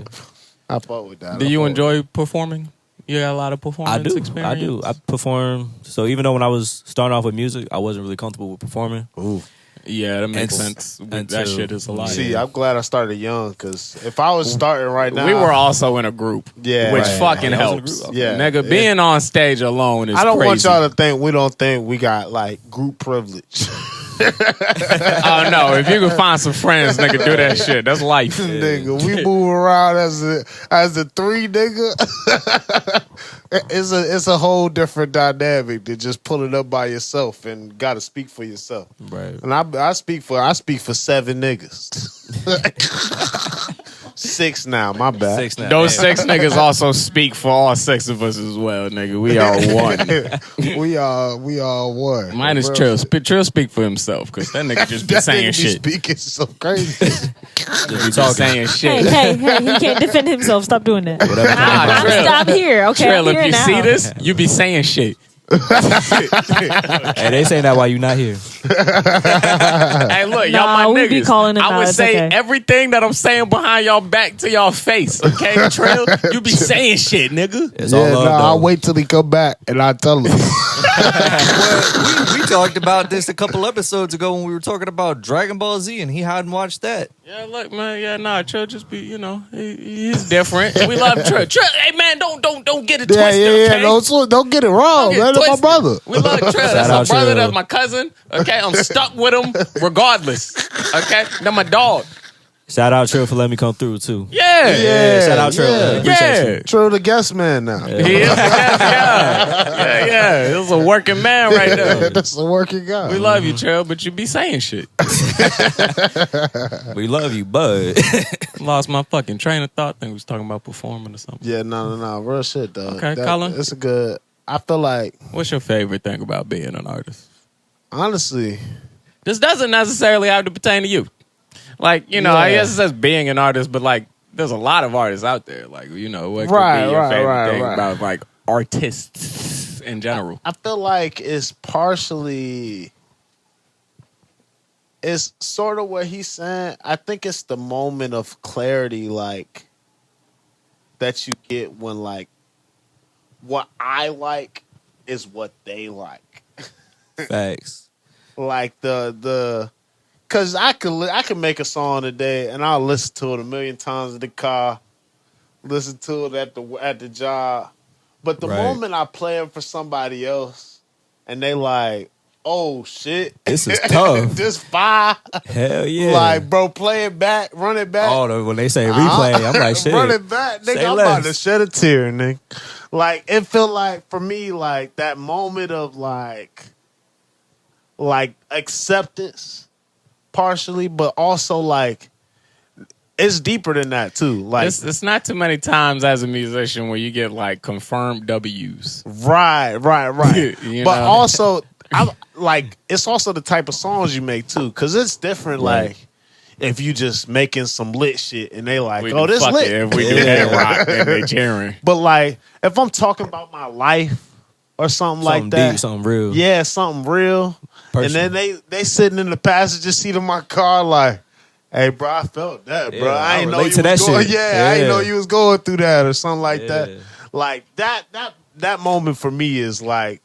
I fuck with that. Do you enjoy performing? You got a lot of performance experience? I do. I perform. So even though when I was starting off with music, I wasn't really comfortable with performing. Ooh. Yeah, that makes sense. That shit is a lot. See, I'm glad I started young, because if I was starting right now, we were also in a group, which fucking helps. Yeah, nigga, being on stage alone is I don't want crazy. y'all to think we don't think we got like group privilege. Oh no, if you can find some friends, nigga, do that shit. That's life. Nigga, we move around as the three, nigga. It's a whole different dynamic than just pulling up by yourself and gotta speak for yourself. Right. And I speak for 7 niggas. 6 now, my bad. 6 now. Those 6 niggas also speak for all 6 of us as well, nigga. We are one. we are one. Mine is Trill. Trill speak for himself, because that nigga just be that saying nigga be shit. speaking so crazy. Just be saying shit. Hey, he can't defend himself. Stop doing that. Trill. Stop here. Okay, Trill, I'm here if you now. see this, you be saying shit. Hey, they saying that while you not here. Hey, look, y'all my we niggas. be calling him I out. would It's say okay. everything that I'm saying behind y'all back to y'all face, okay? Trill, you be saying shit, nigga. It's all love, though. I'll wait till he come back and I tell him. We talked about this a couple episodes ago when we were talking about Dragon Ball Z, and he hadn't watched that. Yeah, look, man. Yeah, nah, Trill just be, he's different. We love Trill. Trill, hey, man, don't get it twisted, okay? Don't get it wrong, man. That's my twisted. brother. We love Trill. That's out my brother. Trill. That's my cousin. Okay, I'm stuck with him regardless. Okay, that's my dog. Shout out Trill for letting me come through too. Yeah. Shout out Trill. Yeah. Appreciate you. True, the guest man now. He is a guest guy. Yeah. This is a working man right there. That's a working guy. We love you, Trill, but you be saying shit. We love you, bud. Lost my fucking train of thought. Think we was talking about performing or something. Yeah, no. Real shit, though. Okay, Colin. It's a good... I feel like... What's your favorite thing about being an artist? Honestly... This doesn't necessarily have to pertain to you. Like, I guess it says being an artist, but like, there's a lot of artists out there. Like, what could be your favorite thing about like artists in general? I feel like it's partially... It's sort of what he's saying. I think it's the moment of clarity, like, that you get when, like, what I like is what they like. Facts. Like cause I could make a song today and I'll listen to it 1,000,000 times in the car, listen to it at the job. But the moment I play it for somebody else and they like, oh shit, This is tough. this fire. Hell yeah. Like, bro, play it back, run it back. Oh, when they say replay, I'm like, shit. Run it back, nigga. Say I'm less. about to shed a tear, nigga. Like, it felt like, for me, like, that moment of, like acceptance, partially, but also, like, it's deeper than that, too. Like, It's not too many times as a musician where you get like confirmed W's. right. You But know? also, I'm like, it's also the type of songs you make, too, because it's different, like, if you just making some lit shit and they like, We oh, do this fuck lit. it if we do that rock and they cheering. But like, if I'm talking about my life or something like that, Deep, something real. yeah, something real, Personal. and then they sitting in the passenger seat of my car, like, hey, bro, I felt that, bro. Yeah, I I ain't know relate you to was that going. shit. Yeah, I ain't Yeah. know you was going through that or something like Yeah. that. Like that moment for me is like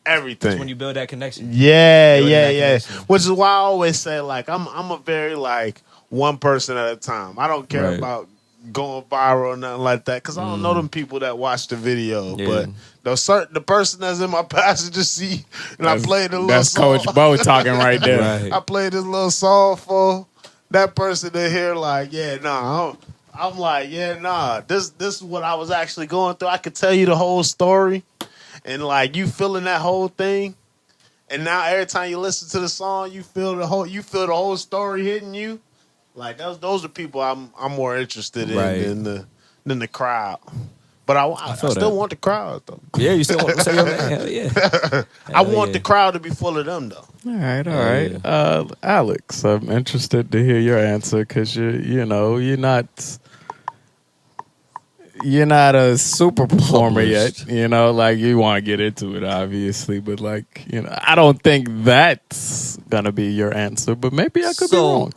everything. That's when you build that connection. Yeah. Building that connection. Which is why I always say, like, I'm a very, like, one person at a time. I don't care Right. about going viral or nothing like that, because I don't know them people that watch the video. Yeah. But the person that's in my passenger seat, and I played the little That's song. Coach Bo talking right there. Right. I played this little song for that person to hear, like, yeah, nah. I'm like, yeah, nah. This is what I was actually going through. I could tell you the whole story, and like you feeling that whole thing. And now every time you listen to the song, you feel the whole story hitting you. Like those are people I'm more interested in Right. than the crowd. But I feel still that. want the crowd though. Yeah, you still want to say your name? Hell yeah. I want the crowd to be full of them though. All right. Alex, I'm interested to hear your answer because you're not a super performer yet. Like you want to get into it, obviously, but like I don't think that's gonna be your answer. But maybe I could be wrong.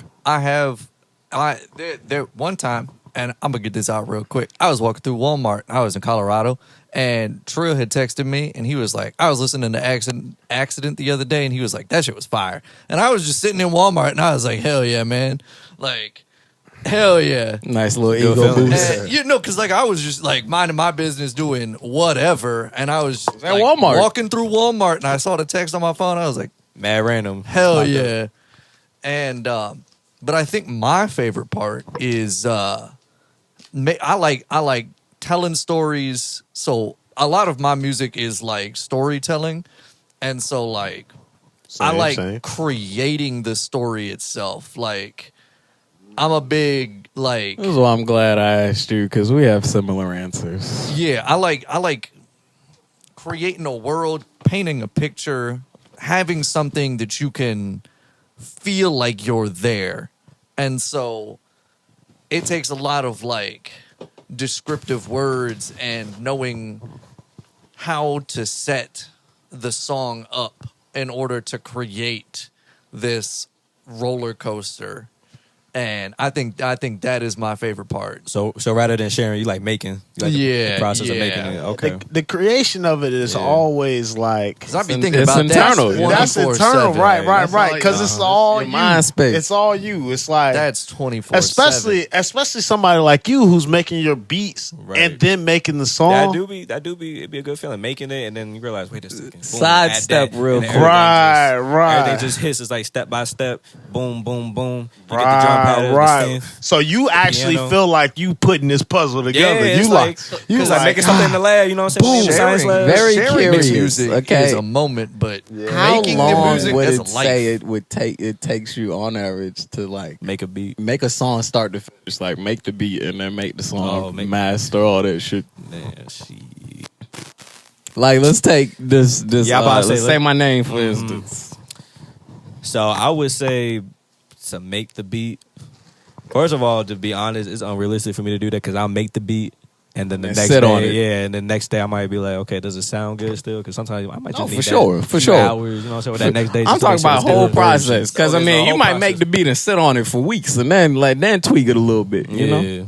There one time, and I'm gonna get this out real quick. I was walking through Walmart. I was in Colorado, And Trill had texted me, and he was like, I was listening to Accident the other day, and he was like, that shit was fire. And I was just sitting in Walmart, and I was like, hell yeah, man. Like, hell yeah. Nice little ego boost. And, you know, because like I was just like minding my business doing whatever, and I was at like, Walmart. walking through Walmart, and I saw the text on my phone. I was like, Mad random. hell yeah. And, but I think my favorite part is I like telling stories. So a lot of my music is like storytelling. And so like I like creating the story itself. Like I'm a big like This is why I'm glad I asked you, because we have similar answers. yeah, I like creating a world, painting a picture, having something that you can feel like you're there. And so it takes a lot of like descriptive words and knowing how to set the song up in order to create this roller coaster. And I think that is my favorite part. So rather than sharing, you like making. You like the process of making it. Okay. The creation of it is always like. Because I be thinking it's about internal. that. That's internal, right. Because it's all your you. mind space. It's all you. It's like That's 24/7. especially somebody like you who's making your beats and then making the song. It'd be a good feeling making it, and then you realize, wait a second. Boom, Sidestep add that, real and quick. Right. Everything just hits. It's like step by step. Boom, boom, boom. You get the drum pattern, the synth. So you actually Piano. feel like you putting this puzzle together. Yeah, you like making something in the lab. You know what I'm saying? Boom. Science lab. Very Sharing curious. music Okay. is a moment, but How making long the music would is it a life. say it would take? It takes you on average to like Make a beat. make a song start to finish, like make the beat and then make the song, Make- master all that shit. Man, shit. Like let's take this. Yeah, I'm about to let's say, say my name for instance. So I would say to make the beat. First of all, to be honest, it's unrealistic for me to do that because I'll make the beat and then the And next sit day, on it. and the next day I might be like, okay, does it sound good still? Because sometimes I might just Oh, need for sure, that for few sure. hours, you know what I'm saying? With that next day, I'm just to talking make sure about it's whole good. process because I Okay, mean so you whole might make process. the beat and sit on it for weeks and then tweak it a little bit. You know. Yeah.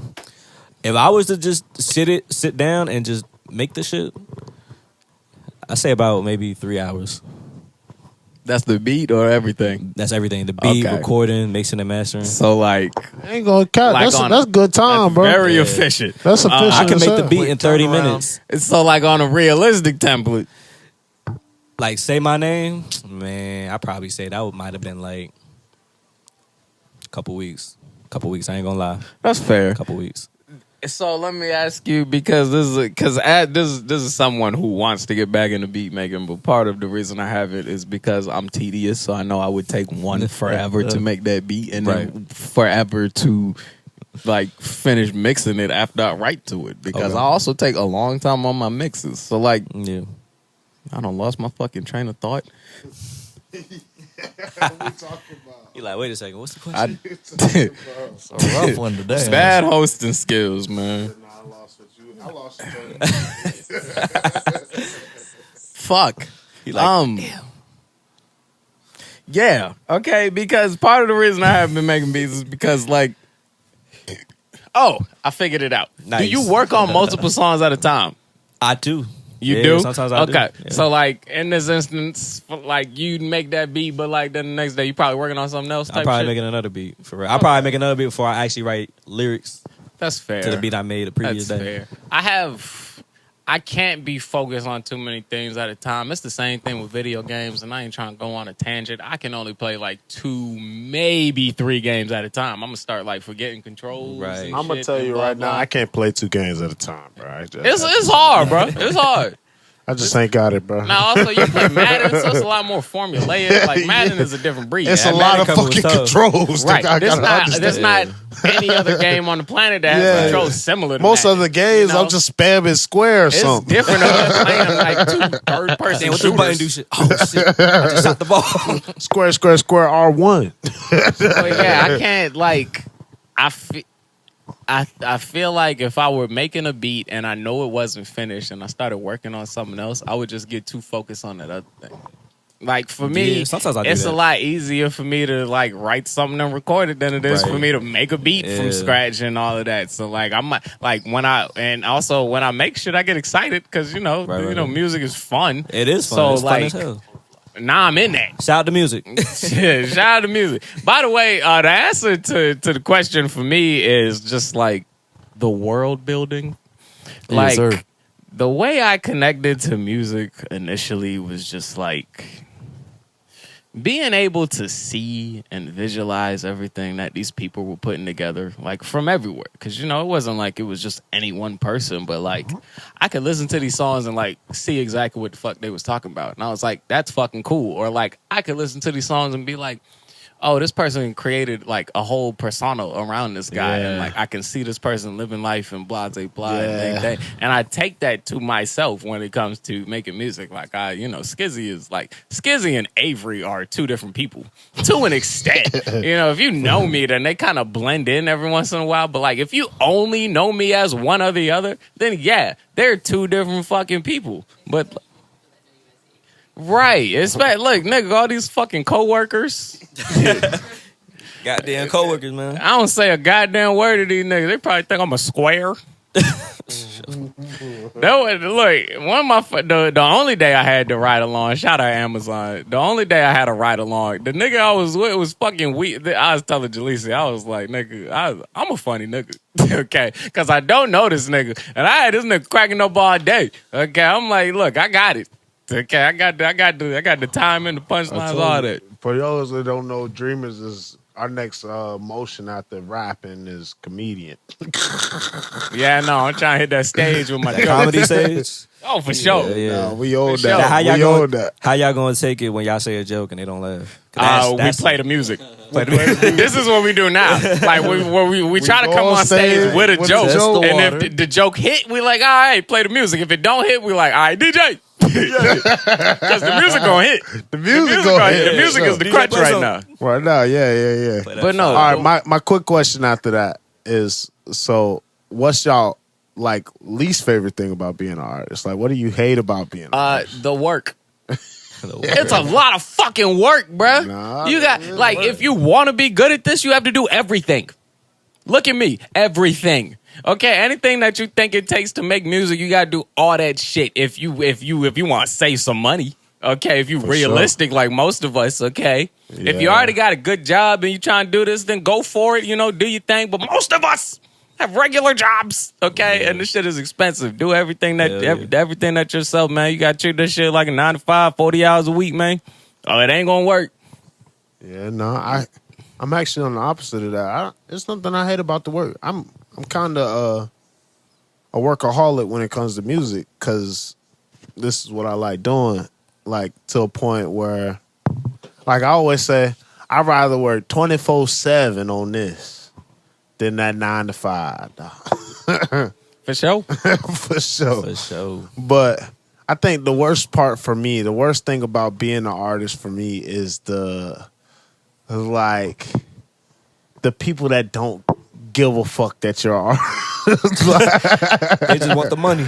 If I was to just sit down and just make the shit, I say about maybe 3 hours. That's the beat or everything. That's everything. The beat, Okay. recording, mixing and mastering. So like ain't gonna count. Like That's good time, bro. very Yeah. efficient. That's efficient. I can as make the hell. beat in 30 turnaround. minutes. So like on a realistic template. Like, say my name, man, I probably say that might have been like a couple weeks. I ain't gonna lie. That's fair. A couple weeks. So let me ask you, because this is someone who wants to get back into beat making, but part of the reason I have it is because I'm tedious, so I know I would take one forever to make that beat, and then forever to like finish mixing it after I write to it. Because I also take a long time on my mixes. So like, Yeah. I done lost my fucking train of thought. You like, wait a second, what's the question? It's a rough one today. Bad hosting skills, man. I lost Fuck. He like, Yeah. Okay. Because part of the reason I haven't been making beats is because, like, I figured it out. Nice. Do you work on multiple songs at a time? I do. You Yeah, do? sometimes I do. Okay. Yeah. So, like, in this instance, like, you make that beat, but, like, then the next day you probably working on something else I'm type probably shit? making another beat for real. I'll probably make another beat before I actually write lyrics That's fair. to the beat I made the previous That's day. fair. I can't be focused on too many things at a time. It's the same thing with video games, and I ain't trying to go on a tangent. I can only play like 2, maybe 3 games at a time. I'm gonna start like forgetting controls. Right. and I'm gonna shit tell and you blah, right blah. now, I can't play 2 games at a time, bro. It's hard, bro. It's hard. I just ain't got it, bro. Now, also, you play Madden, so it's a lot more formulaic. Like, Madden is a different breed. It's man. a lot of Madden cover was fucking tough. controls. Right. I There's gotta not, understand. there's not any other game on the planet that has Yeah. controls similar to Most Madden, other games, you know? I'm just spamming square or It's something. different than playing like 2 third-person Damn, what this button do shooters. shit? Oh, shit. I just shot the ball. Square, R1. But yeah, I can't like. I feel like if I were making a beat and I know it wasn't finished and I started working on something else, I would just get too focused on that other thing. Like for me, sometimes I do it's that. a lot easier for me to like write something and record it than it is Right. for me to make a beat from scratch and all of that. So like I'm like when I make shit, I get excited because you know music is fun. It is fun. So It's like fun as hell. now I'm in that. Shout out to music. Yeah, shout out to music. By the way, the answer to the question for me is just like the world building. Like Yes, sir. the way I connected to music initially was just like being able to see and visualize everything that these people were putting together, like from everywhere. Because, you know, it wasn't like it was just any one person, but like I could listen to these songs and like see exactly what the fuck they was talking about. And I was like, that's fucking cool. Or like I could listen to these songs and be like, oh, this person created like a whole persona around this guy, and like I can see this person living life and blah, blah, blah, and I take that to myself when it comes to making music. Like Skizzy and Avery are two different people to an extent. You know, if you know me, then they kind of blend in every once in a while. But like if you only know me as one or the other, then yeah, they're two different fucking people. But right, it's bad. Look, nigga, all these fucking coworkers. Goddamn coworkers, man. I don't say a goddamn word to these niggas. They probably think I'm a square. Look, the only day I had to ride along, shout out Amazon. The only day I had to ride along, the nigga I was with was fucking weak. I was telling Jaleesa, I was like, nigga, I'm a funny nigga. Okay, because I don't know this nigga, and I had this nigga cracking up all day. Okay, I'm like, look, I got it. Okay, I got the time and the punchlines, all that. For those that don't know, Dreamers is our next motion after rapping is comedian. Yeah, no, I'm trying to hit that stage with my Comedy stage. Oh, for sure. Yeah. We own For that. sure. How y'all gonna take it when y'all say a joke and they don't laugh? We play the music. This is what we do now. Like we try to go come on on stage with a with joke, a joke. and if the joke hit, we like, all right, play the music. If it don't hit, we like, all right, DJ. Because the music gonna hit. The music gonna hit. The music is the crutch right now. Right now, yeah. But no, All right, my quick question after that is, so what's y'all like least favorite thing about being an artist? Like, what do you hate about being an artist? the work. It's a lot of fucking work, bruh. Nah, you got it is like work. if you want to be good at this, you have to do everything. Look at me, everything. Okay, anything that you think it takes to make music, you gotta do all that shit. If you want to save some money, okay. If you realistic like most of us, okay. Yeah. If you already got a good job and you trying to do this, then go for it. You know, do your thing. But most of us have regular jobs, okay. And this shit is expensive. Do everything that everything that yourself, man. You got to treat this shit like a 9 to 5, 40 hours a week, man. Oh, it ain't gonna work. Yeah, no, I'm actually on the opposite of that. It's something I hate about the work. I'm kind of a workaholic when it comes to music because this is what I like doing. Like to a point where, like I always say, I'd rather work 24/7 on this than that 9 to 5. For sure. For sure. For sure. But I think the worst part for me, the worst thing about being an artist for me is the people that don't give a fuck that you're an artist. They just want the money.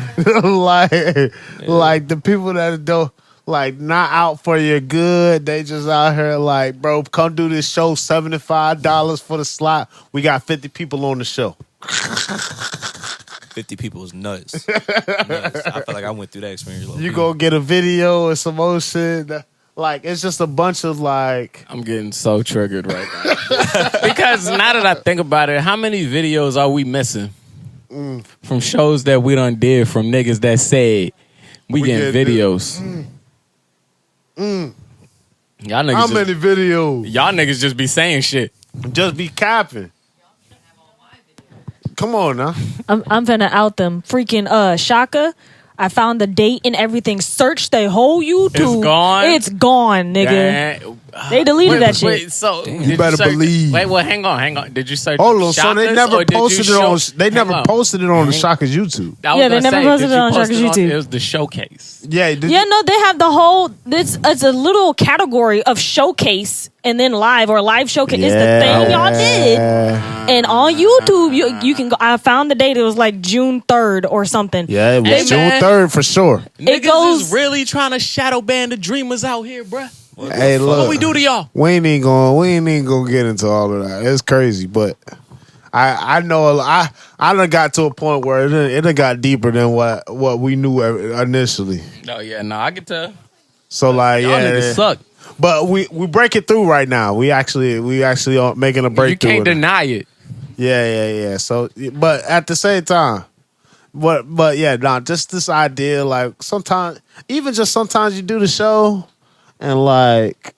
like the people that don't like not out for your good. They just out here like, bro, come do this show, $75 for the slot. We got 50 people on the show. 50 people is nuts. I feel like I went through that experience. You go get a video or some old shit. Like, it's just a bunch of like... I'm getting so triggered right now. Because now that I think about it, how many videos are we missing from shows that we done did from niggas that said we getting videos? Y'all niggas How many videos? Y'all niggas just be saying shit. Just be capping. Come on now. I'm finna out them. Freaking Shaka. I found the date and everything. Search their whole YouTube. It's gone? It's gone, nigga. They deleted that shit. Wait, so You better believe. Wait, well, hang on. Did you search? Hold on, so they Shaka's, never or did you posted it on. show- They Hang never on. posted it on the Shaka's YouTube. I was Yeah, they gonna never say, posted did it you on post Shaka's it YouTube. It was the showcase. Yeah, did Yeah, no, they have the whole. It's a little category of showcase and then live or live showcase. It's the thing y'all did. And on YouTube, you can go. I found the date. It was like June 3rd or something. Yeah, it was Hey, June man. 3rd for sure. Niggas goes- is really trying to shadow ban the dreamers out here, bruh. Hey, look, What we do to y'all? we ain't even gonna get into all of that. It's crazy, but I know I done got to a point where it done got deeper than what we knew initially. Oh yeah, no, I can tell. So like, Y'all niggas suck. But we break it through right now. We actually are making a breakthrough. You can't deny it. Yeah. So, but at the same time, but yeah, just this idea, like sometimes you do the show and like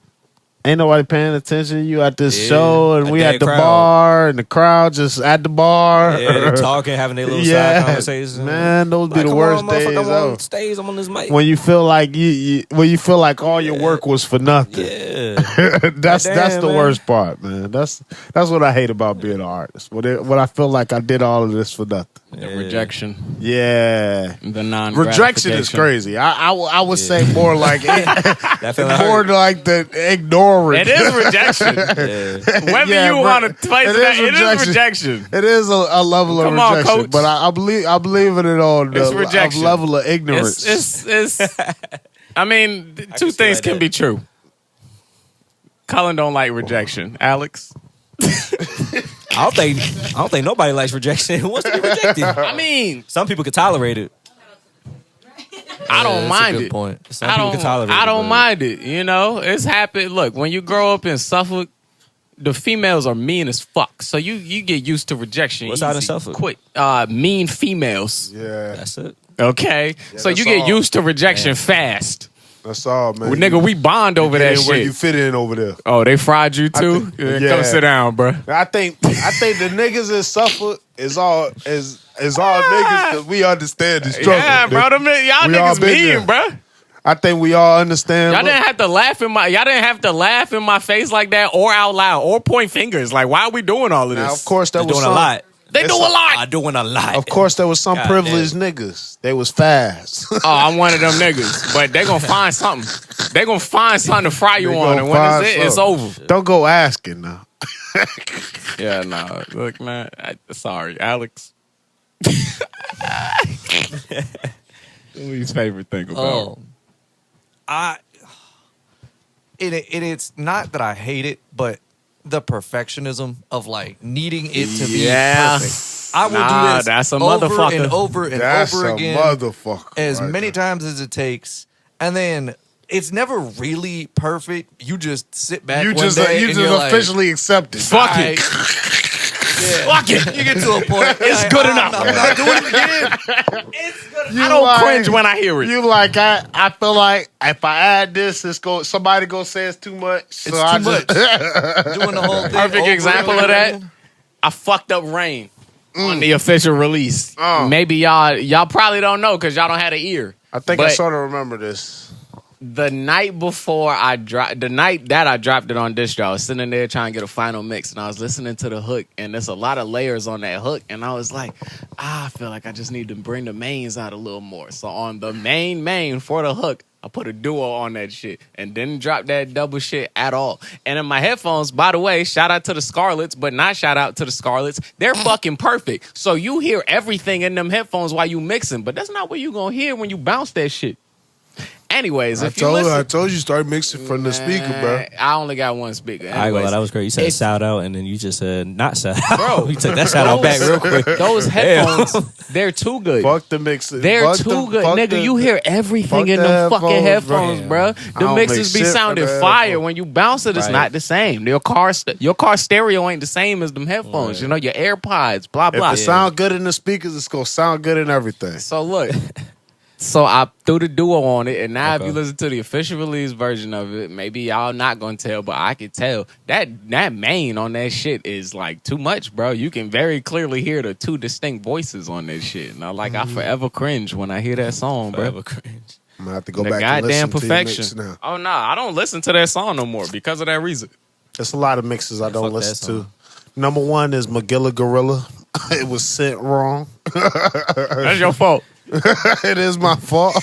ain't nobody paying attention. You at this show and we at the bar and the crowd just at the bar. Yeah, they talking, having their little side conversations. Man, those be the worst days. I'm on stage, I'm on this mic. When you feel like when you feel like all your work was for nothing. Yeah. that's the worst part, man. That's what I hate about being an artist. When I feel like I did all of this for nothing. The rejection. Yeah. The non rejection is crazy. I would say more like more like the ignoring. It is rejection. Whether you want to place that, it is rejection. It is a level of rejection. Coach. But I believe in it on the level of ignorance. It's I mean, two things can be true. Colin don't like rejection. Alex? I don't think nobody likes rejection. Who wants to be rejected? I mean, some people can tolerate it. I don't mind it. Point. Some people can tolerate it. I don't mind it. You know, it's happened. Look, when you grow up in Suffolk, the females are mean as fuck. So you get used to rejection. What's out in Suffolk? Quick, mean females. Yeah, that's it. Okay, yeah, so you get used to rejection fast. That's all, man. Well, nigga, we bond over that shit. Where you fit in over there. Oh, they fried you too? Come sit down, bro. I think the niggas in Suffolk is all niggas because we understand the struggle. Yeah, bro. Y'all niggas mean, bro. I think we all understand. Y'all didn't have to laugh in my face like that, or out loud, or point fingers. Like, why are we doing all of this? Now, of course, that was doing a lot. They do a lot. I'm doing a lot. Of course, there was some privileged niggas. They was fast. Oh, I'm one of them niggas. But they gonna find something. They gonna find something to fry you on, and when it's over. Don't go asking now. Yeah, no. Look, man. Sorry, Alex. Least favorite thing about it's not that I hate it, but the perfectionism of like needing it to be perfect. I will do this that's a over motherfucker. and over and That's over a again, motherfucker as right many there. times as it takes, and then it's never really perfect. You just sit back. You one just day and you're officially accept it. Fuck it. Fuck it. You get to a point. It's good enough. I'm not doing it again. It's good. I don't cringe when I hear it. You like I feel like if I add this, somebody gonna say it's too much. So It's I too just much. Doing the whole thing. Perfect over example and of over that. again. I fucked up Rain on the official release. Oh. Maybe y'all probably don't know because y'all don't have an ear. I think I But sort of remember this. the night before the night that I dropped it on Distro, I was sitting there trying to get a final mix, and I was listening to the hook, and there's a lot of layers on that hook, and I was like, I feel like I just need to bring the mains out a little more. So on the main for the hook, I put a duo on that shit and didn't drop that double shit at all. And in my headphones, by the way, shout out to the Scarlets, but not shout out to the Scarlets. They're fucking perfect. So you hear everything in them headphones while you mixing, but that's not what you gonna hear when you bounce that shit. Anyways, I if you listen, told you start mixing from the speaker, bro. I only got one speaker. I ain't gonna lie, that was great. You said shout out, and then you just said not shout out. Bro, you took that shout out back real quick. Those headphones, they're too good. Fuck the mixes. They're too good. Nigga, you hear everything in them fucking headphones, bro. The mixes be sounding fire. When you bounce it, it's not the same. Your car stereo ain't the same as them headphones. You know, your AirPods, blah, blah. If it sound good in the speakers, it's gonna sound good in everything. So look. So I threw the duo on it, and now if you listen to the official release version of it, maybe y'all not gonna tell, but I can tell that main on that shit is like too much, bro. You can very clearly hear the two distinct voices on that shit. And I forever cringe when I hear that song, bro. Forever cringe. I'm gonna have to go The back and goddamn listen perfection. to your mix now. Oh no, I don't listen to that song no more because of that reason. There's a lot of mixes I don't fuck that listen to. song. Number one is Magilla Gorilla. It was sent wrong. That's your fault. It is my fault.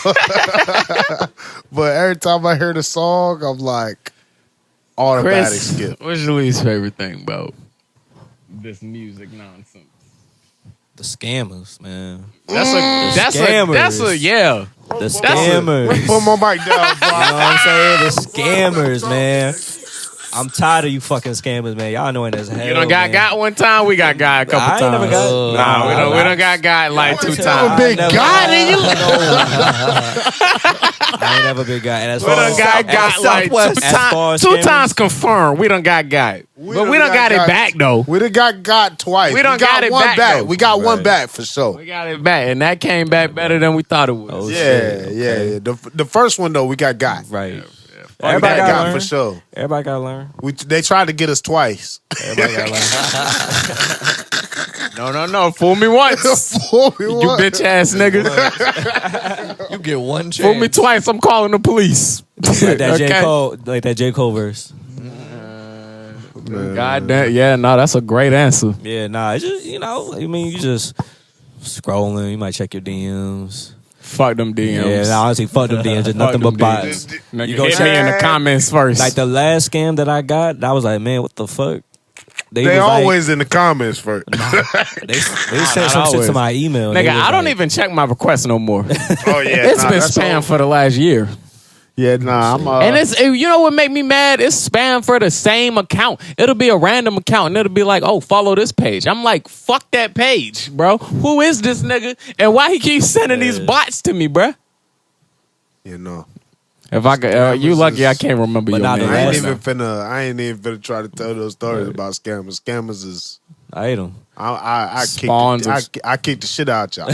But every time I hear the song, I'm like, automatic Chris, skip. what's your least favorite thing about this music nonsense? The scammers, man. That's a scammers. yeah. The scammers. Put my mic down, bro. You know what I'm saying? The scammers, man. I'm tired of you fucking scammers, man. Y'all annoying as hell. You done man. got one time. We got a couple I ain't times. never got. Nah, we done got like 2 times. Big God in you. I ain't never been got. And as We far done as got like two times confirmed. We done got. But we done got it back though. We done got twice. We done got it one back, though. We got one back for sure. We got it back, and that came back better than we thought it was. Oh, Yeah. The first one though, we got. Right. Everybody gotta got learn. for sure. Everybody gotta learn. They tried to get us twice. Everybody gotta learn. No. Fool me once. You bitch ass nigga. You get one chance. Fool me twice. I'm calling the police. Like that J. Okay. Cole, like that J. Cole verse. God damn. Yeah, no, that's a great answer. Yeah, nah, it's just, you know, I mean, you just scrolling, you might check your DMs. Fuck them DMs. Yeah, nah, honestly, fuck them DMs, just nothing but bots. Nigga, You go hit check me in the comments first. Like the last scam that I got, I was like, man, what the fuck? They was always in the comments first. They sent some shit to my email. Nigga, They was I don't like- even check my requests no more. Oh yeah, It's been spam for the last year. Yeah, nah, I'm. And it's, you know what make me mad? It's spam for the same account. It'll be a random account and it'll be like, oh, follow this page. I'm like, fuck that page, bro. Who is this nigga? And why he keeps sending these bots to me, bro? You know. If I could, you lucky I can't remember your name. I ain't even finna try to tell those stories about scammers. Scammers is. I hate them. I kick the shit out y'all.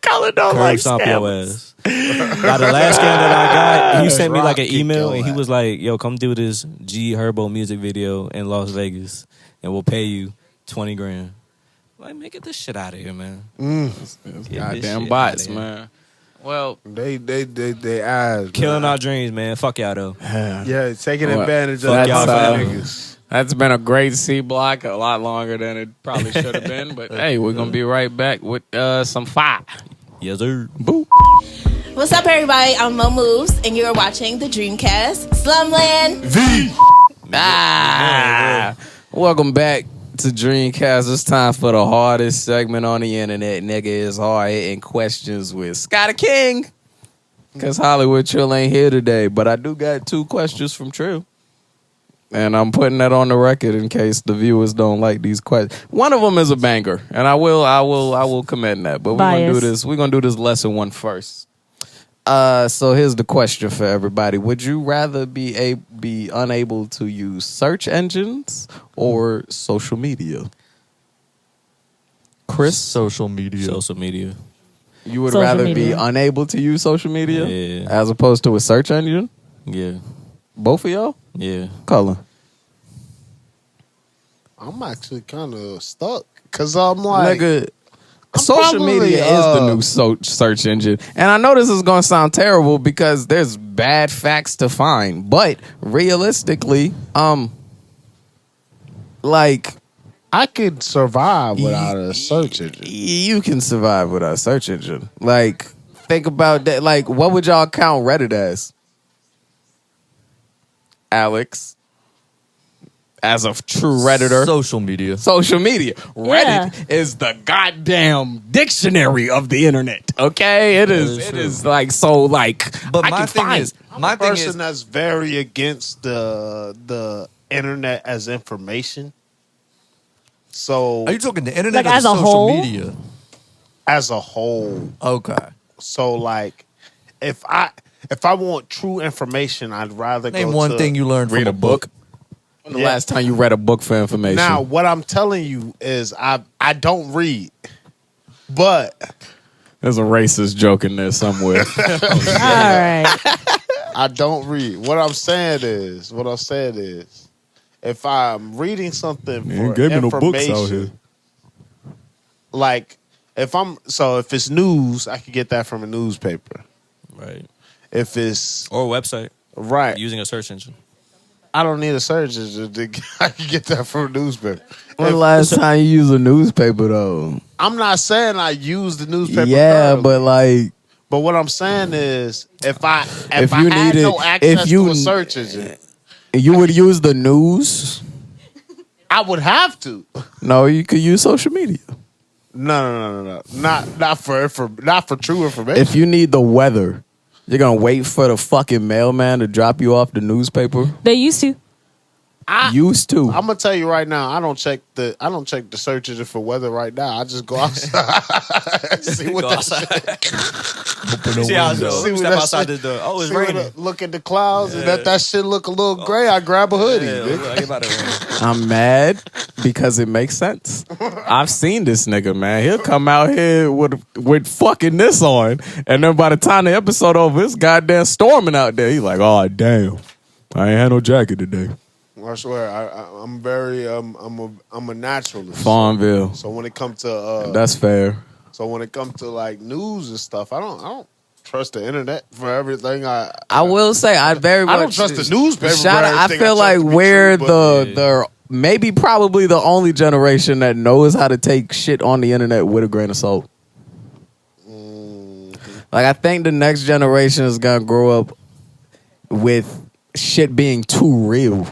Colin don't Curb like stomp your scammers. ass. Now the last scam that I got, he sent me like an Kick email your and he ass. was like, yo, come do this G Herbo music video in Las Vegas and we'll pay you 20 grand. Like, man, get this shit out of here, man. Get this Goddamn shit bots, outta here. man. Well, they eyes. Killing man. our dreams, man. Fuck y'all though. Yeah, taking Well, advantage of fuck the y'all, niggas. that's been a great C block, a lot longer than it probably should have been. But hey, we're gonna be right back with some fire. Yes, sir. Boo. What's up, everybody? I'm Mo Moves, and you're watching the Dreamcast. Slumland. Welcome back to Dreamcast. It's time for the hardest segment on the internet, nigga. It's hard hitting questions with Scotty King. Cause Hollywood Trill ain't here today, but I do got 2 questions from Trill. And I'm putting that on the record in case the viewers don't like these questions. One of them is a banger, and I will commend that. But we're gonna do this. We're gonna do this lesson 1 first. So here's the question for everybody: would you rather be unable to use search engines or social media? Chris, Social media. Social media. you would Social rather be media. unable to use social media Yeah. as opposed to a search engine? Yeah. Both of y'all? Yeah. Colin. I'm actually kind of stuck because I'm like, Nigga, I'm social probably, media is the new search engine. And I know this is going to sound terrible because there's bad facts to find. But realistically, like, I could survive without a search engine. you can survive without a search engine. Like, think about that. Like, what would y'all count Reddit as? Alex, as a true Redditor. Social media. Social media. Reddit is the goddamn dictionary of the internet. Okay? It is like so like But I my can thing find is, my thing Person is, that's very against the internet as information. So are you talking the internet Like or as the a social whole? media? as a whole, Okay. so like if I want true information, I'd rather Name go one to, thing you learned read from a book. When the last time you read a book for information? Now, what I'm telling you is I don't read, but There's a racist joke in there somewhere. All right. I don't read. What I'm saying is, if I'm reading something for gave me no information, books out here. like if it's news, I could get that from a newspaper. Right. If it's Or a website. right, Using a search engine. I don't need a search engine. I can get that from a newspaper. When the last time you used a newspaper though? I'm not saying I use the newspaper. Yeah, currently, but like but what I'm saying is, if I If had you needed- no access if you- to a search engine, you would use the news. I would have to. No, you could use social media. No. Not for true information. If you need the weather, you're gonna wait for the fucking mailman to drop you off the newspaper. They used to. I'm gonna tell you right now. I don't check the search engine for weather right now. I just go outside, see what that shit. See how step that outside shit- the door. Oh, it's see what raining. look at the clouds, and that shit look a little gray. I grab a hoodie. Yeah, nigga. look, about to rain. I'm mad because it makes sense. I've seen this nigga, man. He'll come out here with fucking this on, and then by the time the episode over, it's goddamn storming out there. He's like, oh damn, I ain't had no jacket today. I swear, I'm very I'm a naturalist. Farmville. So when it comes to That's fair. So when it comes to like news and stuff, I don't trust the internet for everything. I will say I very much I don't trust the newspaper. Shout out, I feel like we're the maybe probably the only generation that knows how to take shit on the internet with a grain of salt. Like I think the next generation is gonna grow up with shit being too real.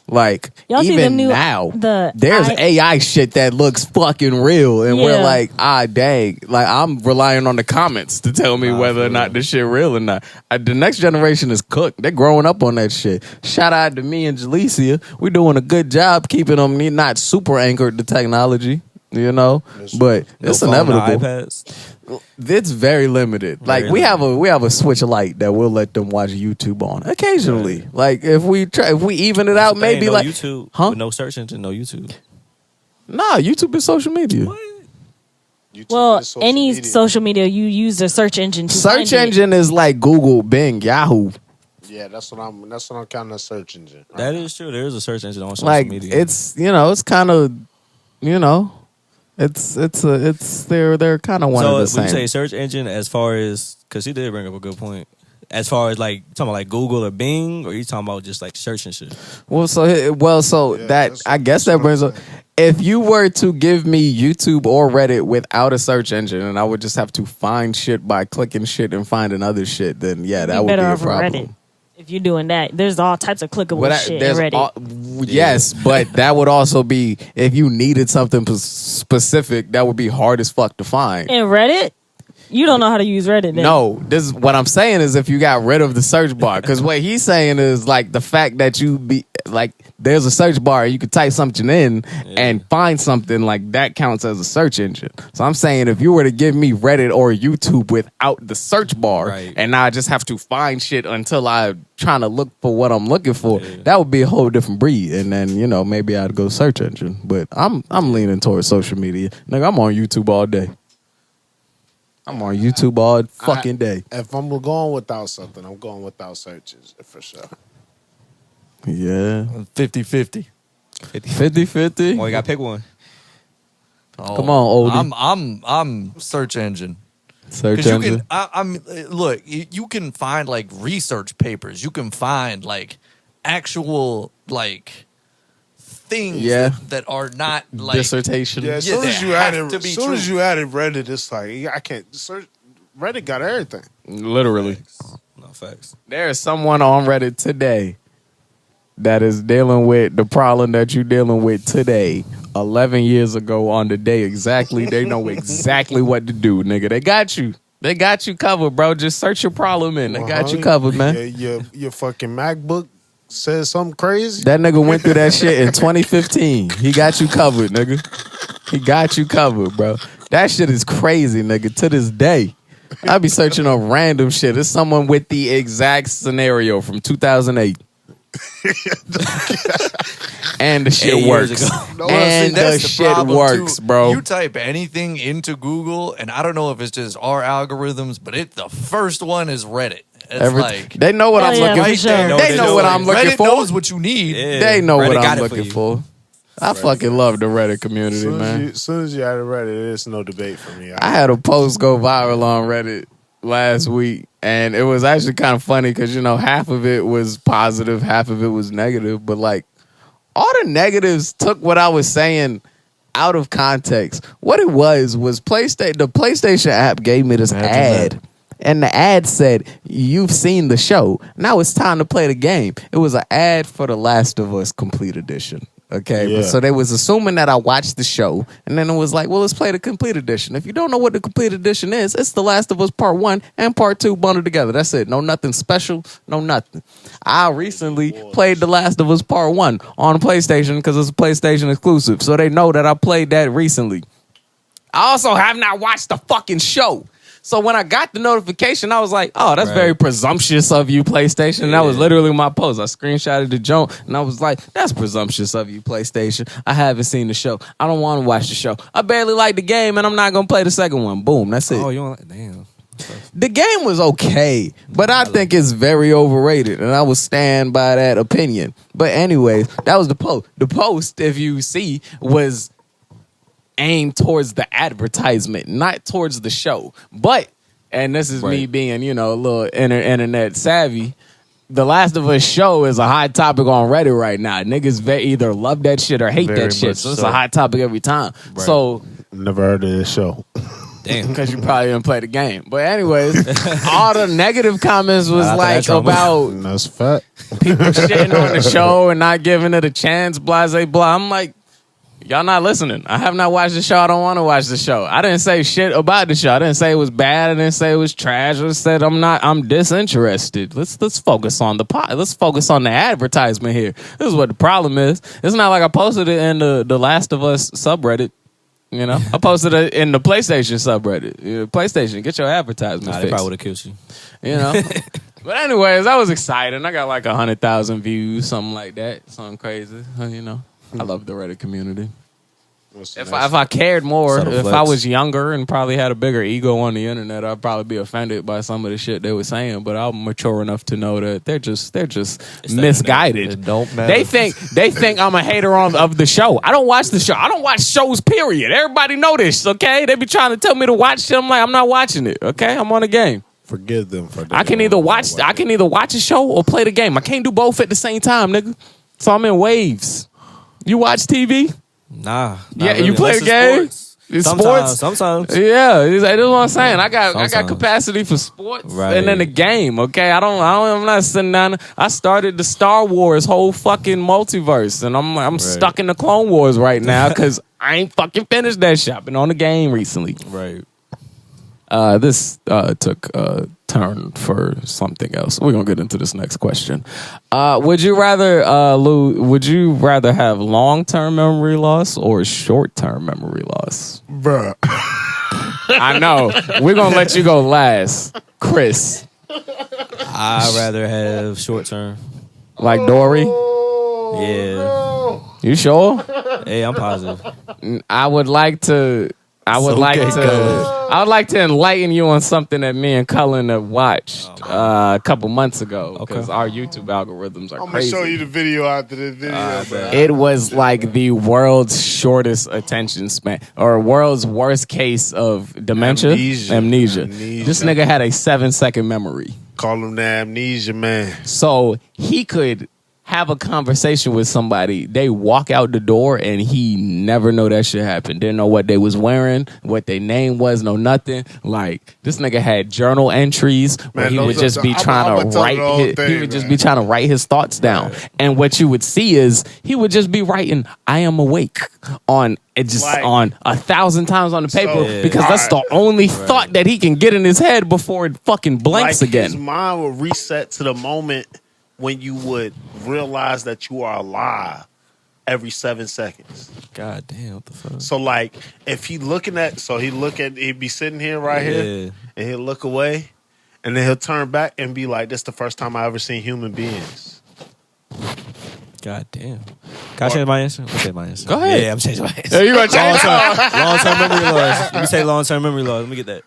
Like Y'all see even the new- now, the there's AI shit that looks fucking real, and we're Yeah. like, dang. Like I'm relying on the comments to tell me whether or not this shit real or not. The next generation is cooked. They're growing up on that shit. Shout out to me and Jalecia. We're doing a good job keeping them not super anchored to technology, you know. But it's phone, no inevitable. iPads. It's very limited. Like we have a Switch Lite that we'll let them watch YouTube on occasionally. Right. Like if we even it out, maybe no like YouTube, huh? with no search engine, no YouTube. Nah, YouTube is social media. Well, any social media, you use the search engine to Search find engine is like Google, Bing, Yahoo. Yeah, that's what I'm counting a search engine. That is true. There is a search engine on social Like media. it's it's kind of it's they're kind of one so of the when same. you say search engine, as far as because she did bring up a good point. As far as like talking about like Google or Bing, or you talking about just like search and shit? So that I guess that brings up. If you were to give me YouTube or Reddit without a search engine, and I would just have to find shit by clicking shit and finding other shit, then yeah, that would be a problem. Reddit. If you're doing that, there's all types of clickable shit in Reddit. Yes, but that would also be if you needed something specific, that would be hard as fuck to find. In Reddit? You don't know how to use Reddit then. No, this is what I'm saying is if you got rid of the search bar, because what he's saying is like the fact that you be like there's a search bar, you could type something in and find something like that counts as a search engine. So I'm saying if you were to give me Reddit or YouTube without the search bar, and now I just have to find shit until I'm trying to look for what I'm looking for, that would be a whole different breed. And then maybe I'd go search engine. But I'm leaning towards social media. Nigga, I'm on YouTube all day. I'm on YouTube all fucking day. If I'm going without something, I'm going without searches for sure. Yeah. 50-50. 50-50? Oh, you got to pick one. Come on, oldie. I'm search engine. Search engine. engine. Look, you can find like research papers. You can find like actual like things that are not like dissertation. Yeah, as soon as you added Reddit, it's like I can't search. Reddit got everything. Literally. No facts. There is someone on Reddit today that is dealing with the problem that you're dealing with today. 11 years ago on the day exactly. They know exactly what to do, nigga. They got you. They got you covered, bro. Just search your problem in. They got you covered, man. Your fucking MacBook says something crazy. That nigga went through that shit in 2015. He got you covered, nigga. He got you covered, bro. That shit is crazy, nigga. To this day, I be searching on random shit. It's someone with the exact scenario from 2008. And the shit works. And the shit works, bro. You type anything into Google, and I don't know if it's just our algorithms, but the first one is Reddit. It's they know what I'm looking for. Sure. They know what I'm looking Reddit for. knows what you need. Yeah. They know Reddit what got I'm it for looking you. for. I fucking love the Reddit community, man. As soon as you added Reddit, there's no debate for me. I had a post go viral on Reddit last week, and it was actually kind of funny because half of it was positive, half of it was negative, but like all the negatives took what I was saying out of context. What it was PlayStation. The PlayStation app gave me this ad. And the ad said, "You've seen the show. Now it's time to play the game." It was an ad for The Last of Us Complete Edition. Okay, Yeah. so they was assuming that I watched the show, and then it was like, well, let's play the complete edition. If you don't know what the complete edition is, it's The Last of Us Part 1 and Part 2 bundled together. That's it. No nothing special, no nothing. I recently played The Last of Us Part 1 on PlayStation because it's a PlayStation exclusive, so they know that I played that recently. I also have not watched the fucking show. So when I got the notification, I was like, oh, that's very presumptuous of you, PlayStation. And that was literally my post. I screenshotted the joint, and I was like, that's presumptuous of you, PlayStation. I haven't seen the show. I don't want to watch the show. I barely like the game, and I'm not going to play the second one. Boom, that's it. Oh, you don't like, damn. The game was okay, but I think it's very overrated, and I will stand by that opinion. But anyways, that was the post. The post, if you see, was aimed towards the advertisement, not towards the show. But, and this is me being, a little internet savvy, The Last of Us show is a hot topic on Reddit right now. Niggas either love that shit or hate that shit. So it's a hot topic every time. Right. So never heard of this show. Damn, because you probably didn't play the game. But anyways, all the negative comments was like about that's fact. People shitting on the show and not giving it a chance, blah, blah, blah. I'm like, y'all not listening. I have not watched the show. I don't want to watch the show. I didn't say shit about the show. I didn't say it was bad. I didn't say it was trash. I said I'm disinterested. Let's focus on the pot. Let's focus on the advertisement here. This is what the problem is. It's not like I posted it in the Last of Us subreddit. I posted it in the PlayStation subreddit. PlayStation, get your advertisement fixed. They probably would have killed you. But anyways, that was exciting. I got like 100,000 views, something like that. Something crazy, I love the Reddit community. If I cared more, if I was younger and probably had a bigger ego on the internet, I'd probably be offended by some of the shit they were saying. But I'm mature enough to know that they're just misguided. It don't matter. They think I'm a hater of the show. I don't watch the show. I don't watch shows. Period. Everybody know this. Okay, they be trying to tell me to watch shit. I'm like, I'm not watching it. Okay, I'm on the game. Forgive them for that. I can either watch a show or play the game. I can't do both at the same time, nigga. So I'm in waves. You watch TV? Nah. Yeah, really. you play the game? Sometimes. Yeah, that's what I'm saying. I got capacity for sports and then the game. Okay, I'm not sitting down. I started the Star Wars whole fucking multiverse, and I'm stuck in the Clone Wars right now because I ain't fucking finished that shit. I've been on the game recently. Right. This took a turn for something else. We're gonna get into this next question. Would you rather, Lou? Would you rather have long-term memory loss or short-term memory loss? Bruh. I know. We're gonna let you go last, Chris. I'd rather have short term. Like Dory? Yeah. You sure? Hey, I'm positive. I would like to enlighten you on something that me and Cullen have watched a couple months ago because our YouTube algorithms are crazy. I'm gonna show you the video after this video. It was like the world's shortest attention span or world's worst case of dementia. Amnesia. This nigga had a 7-second memory. Call him the amnesia man. So he could have a conversation with somebody, they walk out the door and he never know that shit happened. Didn't know what they was wearing, what their name was, no nothing. Like this nigga had journal entries where he would just be trying to write. He would just be trying to write his thoughts down, and what you would see is he would just be writing "I am awake" on 1,000 times on the paper because that's the only thought that he can get in his head before it fucking blanks again. His mind would reset to the moment when you would realize that you are alive every 7 seconds. God damn, what the fuck? So like if he'd be sitting here here and he'll look away and then he'll turn back and be like, this is the first time I ever seen human beings. God damn. Can I change my answer? I'm change my answer. Go ahead. Yeah, I'm changing my answer. You gonna change long-term memory loss. Let me say long-term memory loss. Let me get that.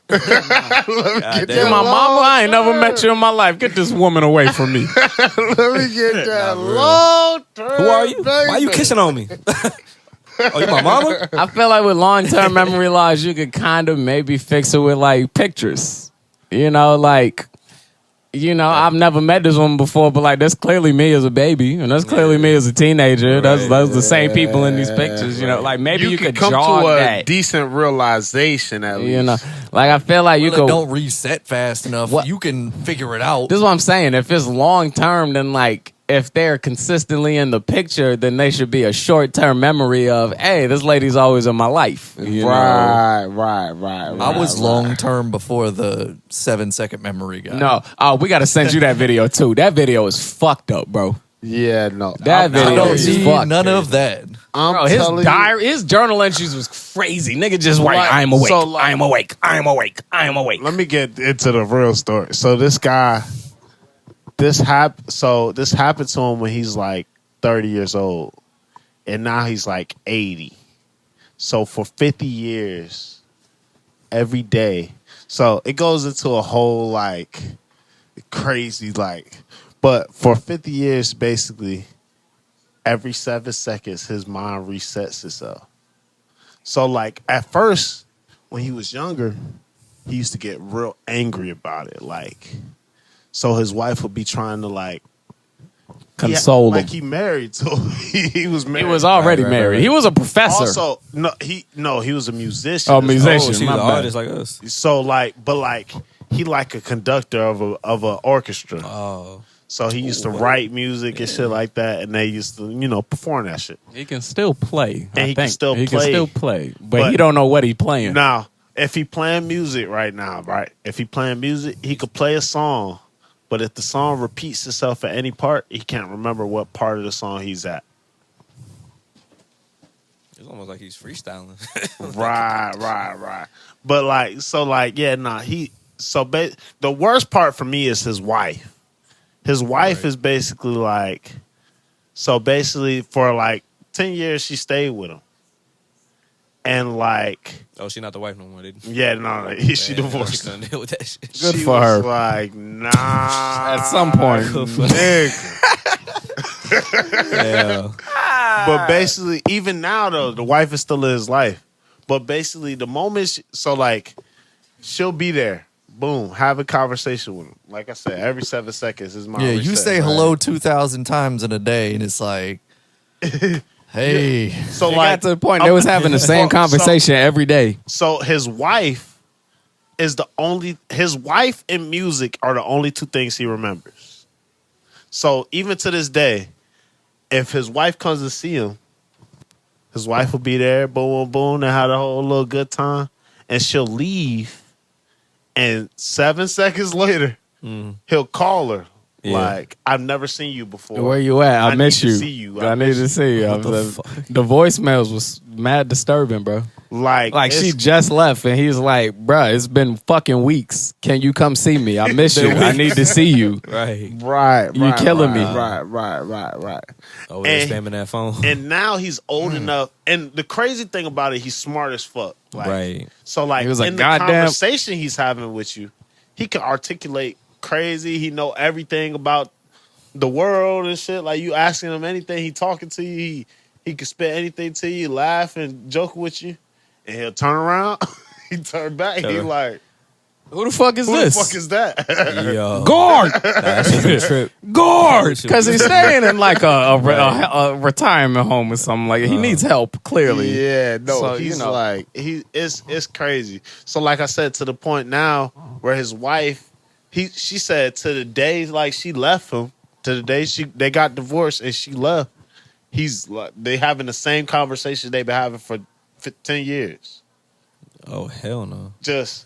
My mama, I ain't never met you in my life. Get this woman away from me. Let me get that long-term. Who are you? Why are you kissing on me? Oh, you my mama? I feel like with long-term memory loss, you could kind of maybe fix it with like pictures. I've never met this woman before, but like that's clearly me as a baby, and that's clearly me as a teenager. That's the same people in these pictures. Like maybe you could come jog to a that. decent realization at least. Like I feel like you could don't reset fast enough. You can figure it out. This is what I'm saying. If it's long term, then like if they're consistently in the picture, then they should be a short-term memory of, hey, this lady's always in my life. You know? Right. I was long term before the 7-second memory guy. No, we got to send you that video too. That video is fucked up, bro. Yeah, no. That I video don't is need fucked. none of that. Bro, his diary, his journal entries was crazy. Nigga just write, Like, I'm awake, so, like- I'm awake, I'm awake, I'm awake. Let me get into the real story. So this guy, this happened to him when he's like 30 years old, and now he's like 80. So for 50 years, every day. So it goes into a whole like crazy like, but for 50 years, basically, every 7 seconds, his mind resets itself. So like at first, when he was younger, he used to get real angry about it. Like, so his wife would be trying to like Console him. like he married, so he was married. He was already married. He was a professor. Also, he was a musician. Oh, musician. Oh, she my was an bad. artist like us. So like, but like he like a conductor of a orchestra. Oh. So he used to write music and shit like that, and they used to perform that shit. He can still play. And he can still He play. can still play, but he don't know what he playing. Now, if he playing music right now, right? If he playing music, he could play a song, but if the song repeats itself at any part, he can't remember what part of the song he's at. It's almost like he's freestyling. Right. But like, so like, yeah, nah. The worst part for me is his wife. His wife is basically like, so basically for like 10 years she stayed with him, and like, Oh, she not the wife no more, did you? yeah, no, she divorced. She couldn't deal with that shit. Good She for was her. like, nah. At some point. Nigga. Yeah. But basically, even now though, the wife is still in his life. But basically, the moment, so like, she'll be there. Boom, have a conversation with him. Like I said, every 7 seconds is my Yeah, you reset, say right? hello 2,000 times in a day, and it's like, hey. So It like got to the point they was having the same conversation every day. So his wife is his wife and music are the only two things he remembers. So even to this day, if his wife comes to see him, his wife will be there, boom, boom, boom, and have a whole little good time, and she'll leave. And 7 seconds later, he'll call her. Yeah. Like, I've never seen you before. Where you at? I miss need you. to see you. I need to see you. The voicemails was mad disturbing, bro. Like she it's- just left, and he's like, "Bruh, it's been fucking weeks. Can you come see me? I miss you. I need to see you." Right. Right. You killing me. Right. Oh, they're And- spamming that phone. And now he's old enough. And the crazy thing about it, he's smart as fuck. Like, Right. So like, He was like, in the "Goddamn." conversation he's having with you, he can articulate crazy. He know everything about the world and shit. Like, you asking him anything, he talking to you. He can spit anything to you, laugh and joke with you, and he'll turn around. He turn back. He like, Who the fuck is who this? the fuck is that? Yo. Guard, That should be a trip. guard, because he's staying in like a retirement home or something. Like he needs help. Clearly, Yeah, no, So, he's you know. like it's crazy. So like I said, to the point now where his wife, she said to the day like she left him, to the day they got divorced and she left, he's like they having the same conversation they've been having for 10 years. Oh, hell no. Just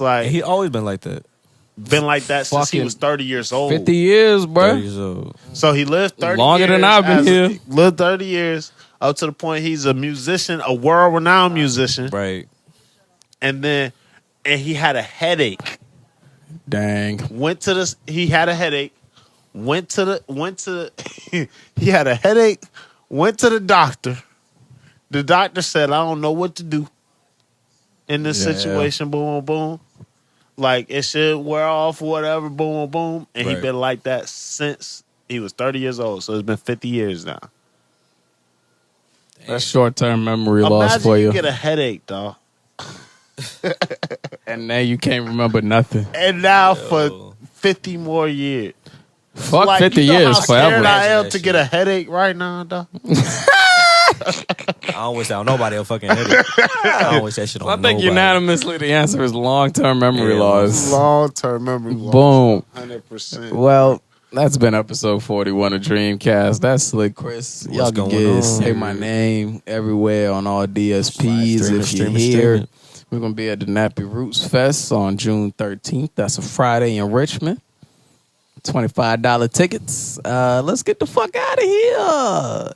like He always been like that. been like that since he Fucking was 30 years old. 50 years, 30 bro. years old. So he lived 30 Longer years than I've been as here. lived 30 years up to the point he's a musician, a world-renowned musician. Right. And he had a headache. Dang. He had a headache. He had a headache. Went to the doctor. The doctor said, "I don't know what to do in this Yeah. situation." Boom, boom. Like it should wear off, whatever. Boom, boom. And he Right. been like that since he was 30 years old. So it's been 50 years now. That's short-term memory loss Imagine for you you. get a headache, dog. And now you can't remember nothing. And now for 50 more years. Fuck Like, 50 you know years how scared forever. I am That to shit. get a headache right now, dog. I don't wish that on nobody else fucking hit it. I don't wish that shit on I think nobody. unanimously the answer is long-term memory Yeah. loss. Long-term memory loss. Boom. 100%. Well, That's been episode 41 of Dreamcast. That's Slick Chris. Y'all can get Say My Name everywhere on all DSPs. If you're here, we're going to be at the Nappy Roots Fest on June 13th. That's a Friday in Richmond. $25 tickets. Let's get the fuck out of here.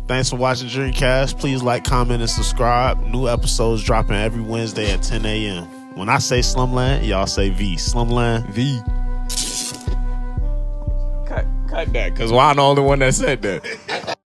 Thanks for watching Dreamcast. Please like, comment, and subscribe. New episodes dropping every Wednesday at 10 a.m. When I say SlumLand, y'all say V. SlumLand V. Cut that, because I'm the only one that said that.